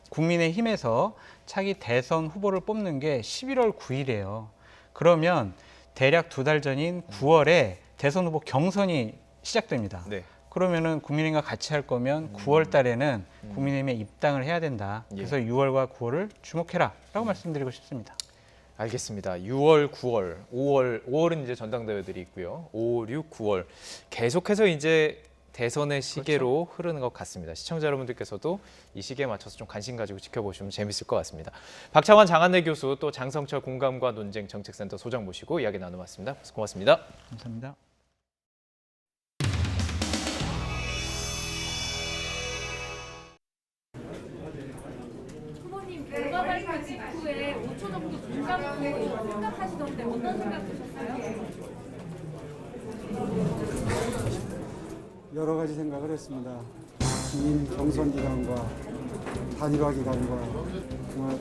국민의힘에서 차기 대선 후보를 뽑는 게 11월 9일이에요. 그러면 대략 2달 전인 9월에 대선 후보 경선이 시작됩니다. 네. 그러면은 국민의힘과 같이 할 거면 9월 달에는 국민의힘에 입당을 해야 된다. 그래서 6월과 9월을 주목해라라고 말씀드리고 싶습니다. 알겠습니다. 6월, 9월, 5월은 이제 전당대회들이 있고요. 5, 6, 9월 계속해서 이제 대선의 시계로 흐르는 것 같습니다. 시청자 여러분들께서도 이 시기에 맞춰서 좀 관심 가지고 지켜보시면 재밌을 것 같습니다. 박창환 장한래 교수 또 장성철 공감과 논쟁 정책센터 소장 모시고 이야기 나눠봤습니다. 고맙습니다. 감사합니다. 후보님 결과 발표 직후에 5초 정도 눈 감고 생각하시던데 어떤 생각 드셨어요? 여러 가지 생각을 했습니다. 긴 경선 기간과 단일화 기간과 정말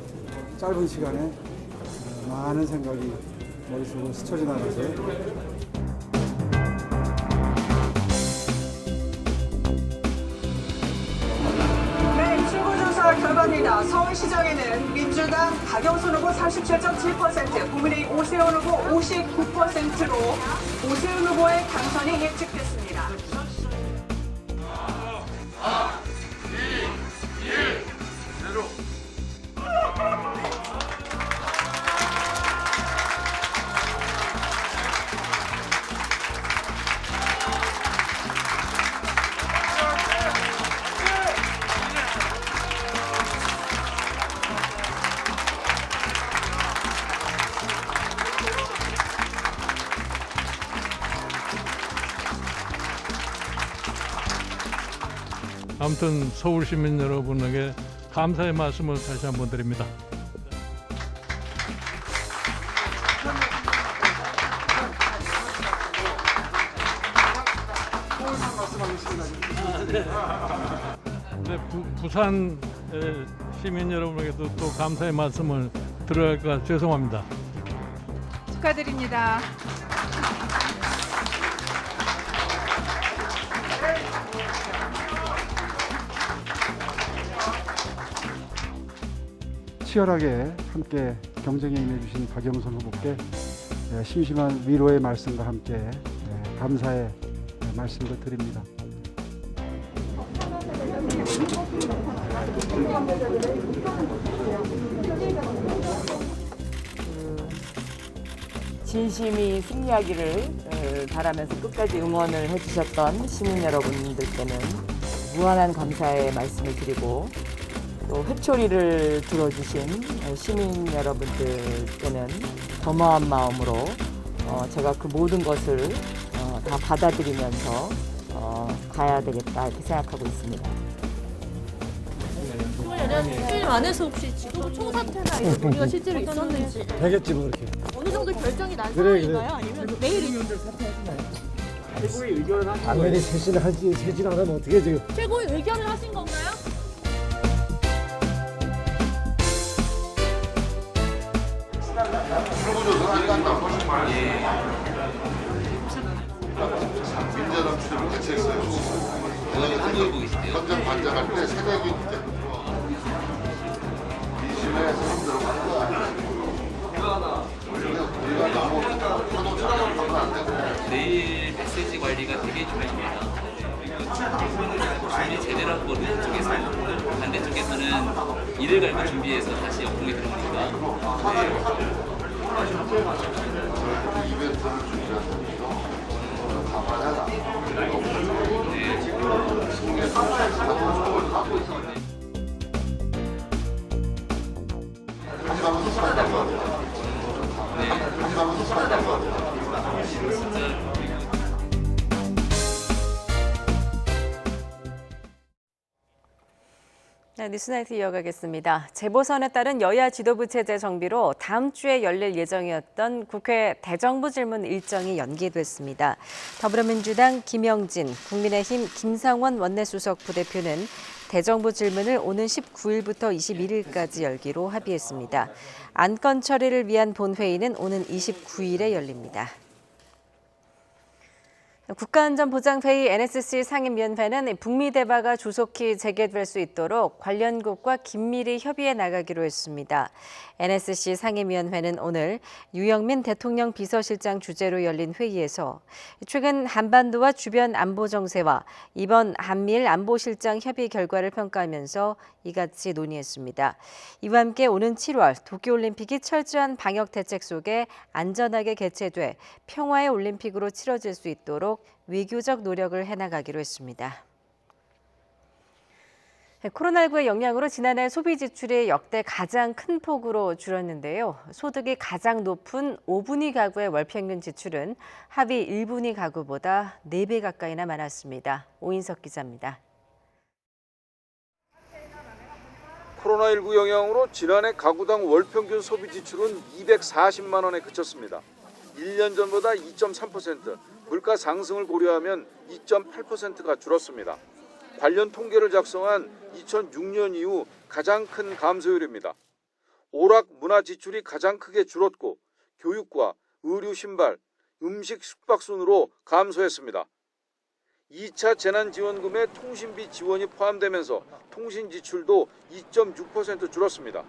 짧은 시간에 많은 생각이 머릿속으로 스쳐 지나가서 네, 출구조사 결과입니다. 서울시장에는 민주당 박영선 후보 47.7%, 국민의힘 오세훈 후보 59%로 오세훈 후보의 당선이 예측됐습니다. 4, 2, 1, 0. 아무튼 서울 시민 여러분에게 감사의 말씀을 다시 한번 드립니다. 네, 부산 시민 여러분에게도 또 감사의 말씀을 드려야 할까 죄송합니다. 축하드립니다. 치열하게 함께 경쟁에 임해주신 박영선 후보께 심심한 위로의 말씀과 함께 감사의 말씀을 드립니다. 진심이 승리하기를 바라면서 끝까지 응원을 해주셨던 시민 여러분들께는 무한한 감사의 말씀을 드리고, 또 회초리를 들어주신 시민 여러분들께는 겸허한 마음으로 제가 그 모든 것을 다 받아들이면서 가야 되겠다 이렇게 생각하고 있습니다. 시민 안에서 혹시 지도부 총사퇴나 이런 논의가 실제로 있었는지 되겠지 뭐 그렇게. 어느 정도 결정이 난 그래. 상황인가요? 아니면 내일 최고의 의견을 하신 거예요? 당연히 세진 안 하면 어떻게 지금. 최고의 의견을 하신 건가요? 민주당 주제를 같이 했어요. 현장 반장할 때 새내기 민심에 손 들어가는 거 아니에요. 우리가 너무 파도 작업하면 안 되고. 내일 메시지 관리가 되게 중요합니다. 준비 제대로 한 거는 그쪽에서 반대쪽에서는 이를 갈고 준비해서 다시 역공에 들어오니까. 이벤트를 준비하면서 가봐야 네, 뉴스나이트 이어가겠습니다. 재보선에 따른 여야 지도부 체제 정비로 다음 주에 열릴 예정이었던 국회 대정부 질문 일정이 연기됐습니다. 더불어민주당 김영진, 국민의힘 김상원 원내수석 부대표는 대정부 질문을 오는 19일부터 21일까지 열기로 합의했습니다. 안건 처리를 위한 본회의는 오는 29일에 열립니다. 국가안전보장회의 NSC 상임위원회는 북미 대화가 조속히 재개될 수 있도록 관련국과 긴밀히 협의해 나가기로 했습니다. NSC 상임위원회는 오늘 유영민 대통령 비서실장 주재로 열린 회의에서 최근 한반도와 주변 안보 정세와 이번 한미일 안보실장 협의 결과를 평가하면서 이같이 논의했습니다. 이와 함께 오는 7월 도쿄올림픽이 철저한 방역 대책 속에 안전하게 개최돼 평화의 올림픽으로 치러질 수 있도록 외교적 노력을 해나가기로 했습니다. 코로나19의 영향으로 지난해 소비 지출이 역대 가장 큰 폭으로 줄었는데요. 소득이 가장 높은 5분위 가구의 월 평균 지출은 하위 1분위 가구보다 4배 가까이나 많았습니다. 오인석 기자입니다. 코로나19 영향으로 지난해 가구당 월 평균 소비 지출은 240만 원에 그쳤습니다. 1년 전보다 2.3%, 물가 상승을 고려하면 2.8%가 줄었습니다. 관련 통계를 작성한 2006년 이후 가장 큰 감소율입니다. 오락 문화 지출이 가장 크게 줄었고 교육과 의류 신발, 음식 숙박 순으로 감소했습니다. 2차 재난지원금에 통신비 지원이 포함되면서 통신 지출도 2.6% 줄었습니다.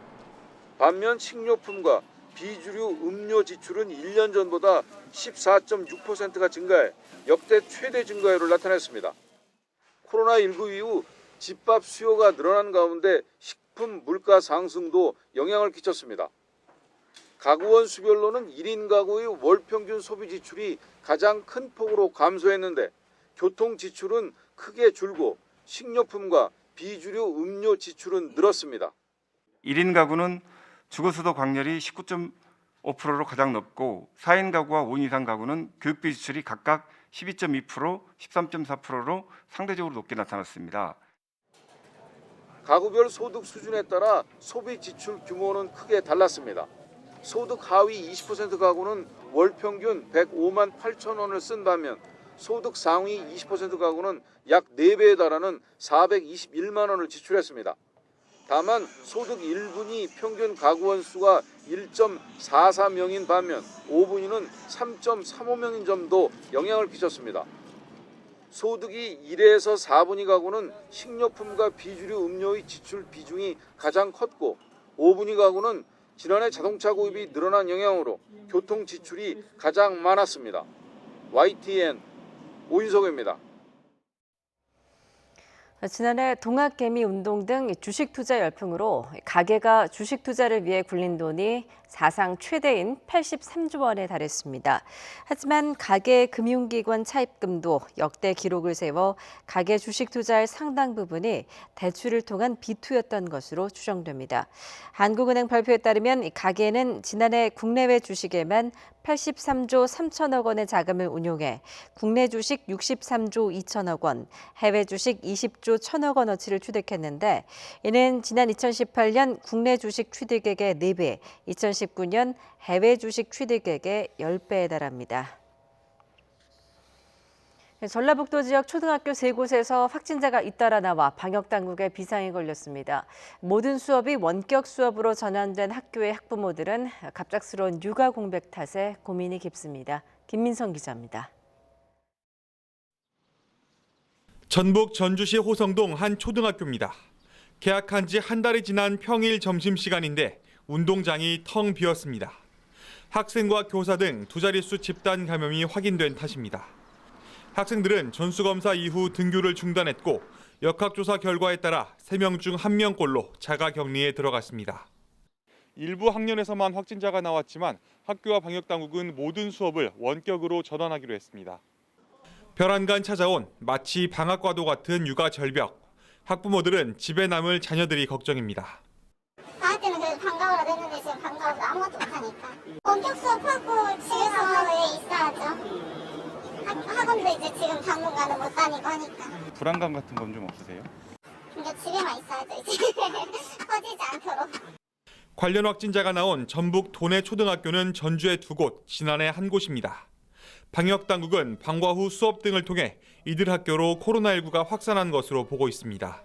반면 식료품과 비주류 음료 지출은 1년 전보다 14.6%가 증가해 역대 최대 증가율을 나타냈습니다. 코로나19 이후 집밥 수요가 늘어난 가운데 식품 물가 상승도 영향을 끼쳤습니다. 가구원 수별로는 1인 가구의 월 평균 소비 지출이 가장 큰 폭으로 감소했는데 교통 지출은 크게 줄고 식료품과 비주류 음료 지출은 늘었습니다. 1인 가구는 주거수도 광렬이 19.5%로 가장 높고 4인 가구와 5인 이상 가구는 교육비 지출이 각각 12.2%, 13.4%로 상대적으로 높게 나타났습니다. 가구별 소득 수준에 따라 소비 지출 규모는 크게 달랐습니다. 소득 하위 20% 가구는 월 평균 105만 8천 원을 쓴 반면 소득 상위 20% 가구는 약 4배에 달하는 421만 원을 지출했습니다. 다만 소득 1분위 평균 가구원 수가 1.44명인 반면 5분위는 3.35명인 점도 영향을 끼쳤습니다. 소득이 1에서 4분위 가구는 식료품과 비주류 음료의 지출 비중이 가장 컸고 5분위 가구는 지난해 자동차 구입이 늘어난 영향으로 교통 지출이 가장 많았습니다. YTN 오인석입니다. 지난해 동학개미 운동 등 주식 투자 열풍으로 가계가 주식 투자를 위해 굴린 돈이 사상 최대인 83조 원에 달했습니다. 하지만 가계 금융기관 차입금도 역대 기록을 세워 가계 주식 투자의 상당 부분이 대출을 통한 비투였던 것으로 추정됩니다. 한국은행 발표에 따르면 가계는 지난해 국내외 주식에만 83조 3천억 원의 자금을 운용해 국내 주식 63조 2천억 원, 해외 주식 20조 1천억 원어치를 취득했는데 이는 지난 2018년 국내 주식 취득액의 4배, 2019년 해외 주식 취득액의 10배에 달합니다. 전라북도 지역 초등학교 3곳에서 확진자가 잇따라 나와 방역당국에 비상이 걸렸습니다. 모든 수업이 원격 수업으로 전환된 학교의 학부모들은 갑작스러운 육아 공백 탓에 고민이 깊습니다. 김민성 기자입니다. 전북 전주시 호성동 한 초등학교입니다. 개학한 지 한 달이 지난 평일 점심시간인데 운동장이 텅 비었습니다. 학생과 교사 등 두 자릿수 집단 감염이 확인된 탓입니다. 학생들은 전수검사 이후 등교를 중단했고 역학조사 결과에 따라 3명 중 1명꼴로 자가격리에 들어갔습니다. 일부 학년에서만 확진자가 나왔지만 학교와 방역당국은 모든 수업을 원격으로 전환하기로 했습니다. 별안간 찾아온 마치 방학과도 같은 육아 절벽. 학부모들은 집에 남을 자녀들이 걱정입니다. 방학 때는 그래도 방과후라 됐는데 지금 방과후도 아무것도 못하니까. 원격 수업하고 집에서 있어야죠. 학원도 이제 지금 당분간은 못 다니고 하니까. 불안감 같은 건 좀 없으세요? 그러니까 집에만 있어야죠 이제. 커지지 않도록. 관련 확진자가 나온 전북 도내 초등학교는 전주에 2곳, 진안에 1곳입니다. 방역당국은 방과 후 수업 등을 통해 이들 학교로 코로나19가 확산한 것으로 보고 있습니다.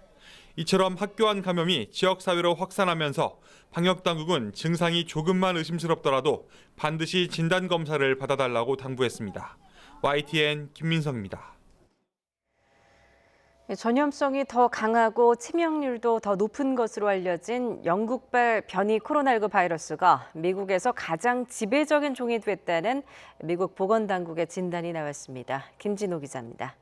이처럼 학교 안 감염이 지역사회로 확산하면서 방역당국은 증상이 조금만 의심스럽더라도 반드시 진단검사를 받아달라고 당부했습니다. YTN 김민성입니다. 전염성이 더 강하고 치명률도 더 높은 것으로 알려진 영국발 변이 코로나19 바이러스가 미국에서 가장 지배적인 종이 됐다는 미국 보건당국의 진단이 나왔습니다. 김진호 기자입니다.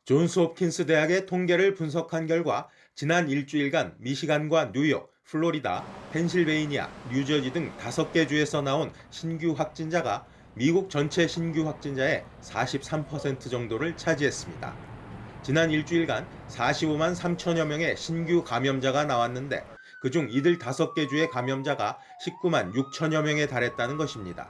존스홉킨스 대학의 통계를 분석한 결과 지난 일주일간 미시간과 뉴욕, 플로리다, 펜실베이니아, 뉴저지 등 5개 주에서 나온 신규 확진자가 미국 전체 신규 확진자의 43% 정도를 차지했습니다. 지난 일주일간 45만 3천여 명의 신규 감염자가 나왔는데 그중 이들 5개 주의 감염자가 19만 6천여 명에 달했다는 것입니다.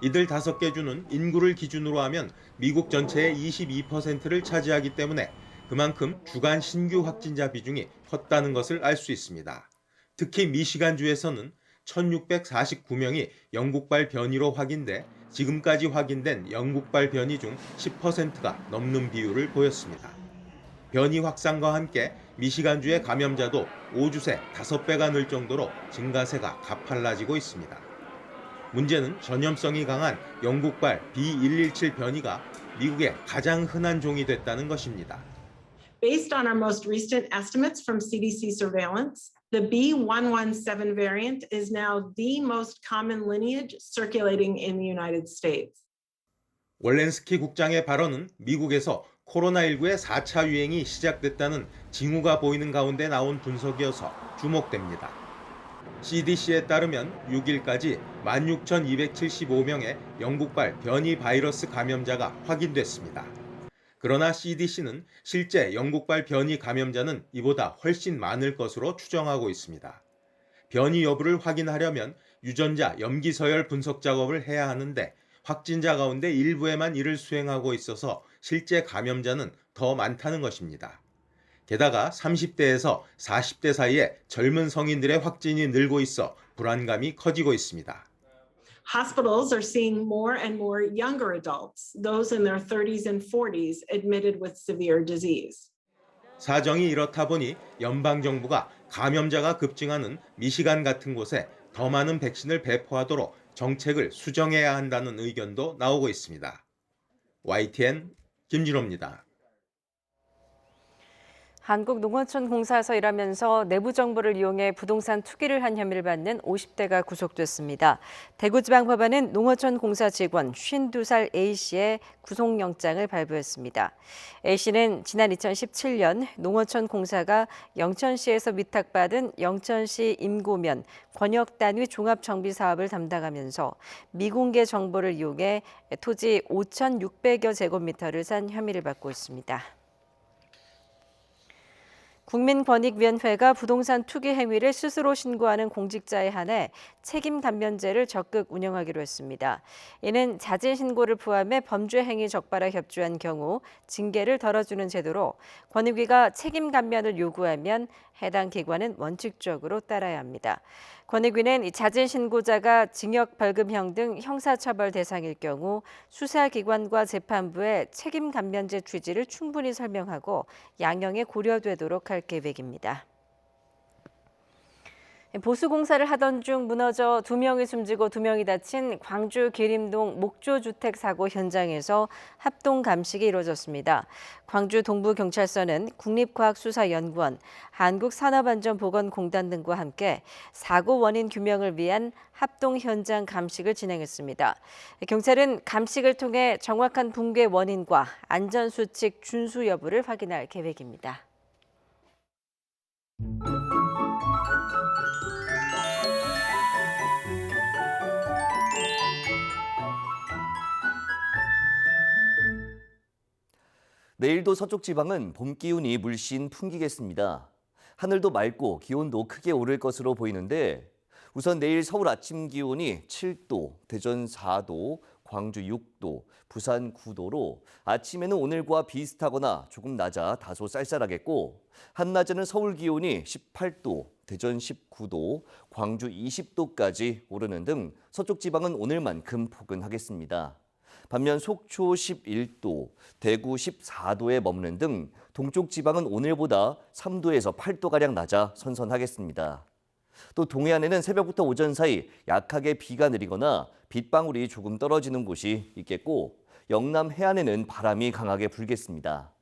이들 5개 주는 인구를 기준으로 하면 미국 전체의 22%를 차지하기 때문에 그만큼 주간 신규 확진자 비중이 컸다는 것을 알 수 있습니다. 특히 미시간주에서는 1,649명이 영국발 변이로 확인돼 지금까지 확인된 영국발 변이 중 10%가 넘는 비율을 보였습니다. 변이 확산과 함께 미시간주의 감염자도 5주 새 5배가 늘 정도로 증가세가 가팔라지고 있습니다. 문제는 전염성이 강한 영국발 B117 변이가 미국의 가장 흔한 종이 됐다는 것입니다. Based on our most recent estimates from CDC surveillance, the B117 variant is now the most common lineage circulating in the United States. 월렌스키 국장의 발언은 미국에서 코로나19의 4차 유행이 시작됐다는 징후가 보이는 가운데 나온 분석이어서 주목됩니다. CDC에 따르면 6일까지 16,275명의 영국발 변이 바이러스 감염자가 확인됐습니다. 그러나 CDC는 실제 영국발 변이 감염자는 이보다 훨씬 많을 것으로 추정하고 있습니다. 변이 여부를 확인하려면 유전자 염기 서열 분석 작업을 해야 하는데 확진자 가운데 일부에만 이를 수행하고 있어서 실제 감염자는 더 많다는 것입니다. 게다가 30대에서 40대 사이에 젊은 성인들의 확진이 늘고 있어 불안감이 커지고 있습니다. Hospitals are seeing more and more younger adults, those in their 30s and 40s, admitted with severe disease. 사정이 이렇다 보니 연방정부가 감염자가 급증하는 미시간 같은 곳에 더 많은 백신을 배포하도록 정책을 수정해야 한다는 의견도 나오고 있습니다. YTN 김진호입니다. 한국농어촌공사에서 일하면서 내부 정보를 이용해 부동산 투기를 한 혐의를 받는 50대가 구속됐습니다. 대구지방법원은 농어촌공사 직원 52살 A씨의 구속영장을 발부했습니다. A씨는 지난 2017년 농어촌공사가 영천시에서 위탁받은 영천시 임고면 권역단위 종합정비사업을 담당하면서 미공개 정보를 이용해 토지 5,600여 제곱미터를 산 혐의를 받고 있습니다. 국민권익위원회가 부동산 투기 행위를 스스로 신고하는 공직자에 한해 책임 감면제를 적극 운영하기로 했습니다. 이는 자진 신고를 포함해 범죄 행위 적발에 협조한 경우 징계를 덜어주는 제도로 권익위가 책임 감면을 요구하면 해당 기관은 원칙적으로 따라야 합니다. 권익위는 자진 신고자가 징역 벌금형 등 형사처벌 대상일 경우 수사기관과 재판부에 책임 감면제 취지를 충분히 설명하고 양형에 고려되도록 할 계획입니다. 보수공사를 하던 중 무너져 2명이 숨지고 2명이 다친 광주 기림동 목조주택 사고 현장에서 합동 감식이 이루어졌습니다. 광주 동부경찰서는 국립과학수사연구원, 한국산업안전보건공단 등과 함께 사고 원인 규명을 위한 합동 현장 감식을 진행했습니다. 경찰은 감식을 통해 정확한 붕괴 원인과 안전수칙 준수 여부를 확인할 계획입니다. 내일도 서쪽 지방은 봄 기운이 물씬 풍기겠습니다. 하늘도 맑고 기온도 크게 오를 것으로 보이는데 우선 내일 서울 아침 기온이 7도, 대전 4도, 광주 6도, 부산 9도로 아침에는 오늘과 비슷하거나 조금 낮아 다소 쌀쌀하겠고 한낮에는 서울 기온이 18도, 대전 19도, 광주 20도까지 오르는 등 서쪽 지방은 오늘만큼 포근하겠습니다. 반면 속초 11도, 대구 14도에 머무는 등 동쪽 지방은 오늘보다 3도에서 8도가량 낮아 선선하겠습니다. 또 동해안에는 새벽부터 오전 사이 약하게 비가 내리거나 빗방울이 조금 떨어지는 곳이 있겠고 영남 해안에는 바람이 강하게 불겠습니다.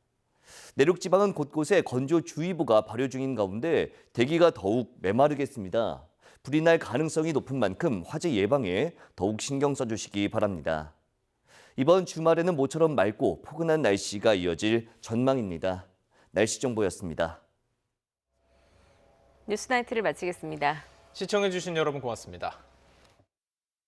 내륙 지방은 곳곳에 건조주의보가 발효 중인 가운데 대기가 더욱 메마르겠습니다. 불이 날 가능성이 높은 만큼 화재 예방에 더욱 신경 써주시기 바랍니다. 이번 주말에는 모처럼 맑고 포근한 날씨가 이어질 전망입니다. 날씨 정보였습니다. 뉴스나이트를 마치겠습니다. 시청해주신 여러분 고맙습니다.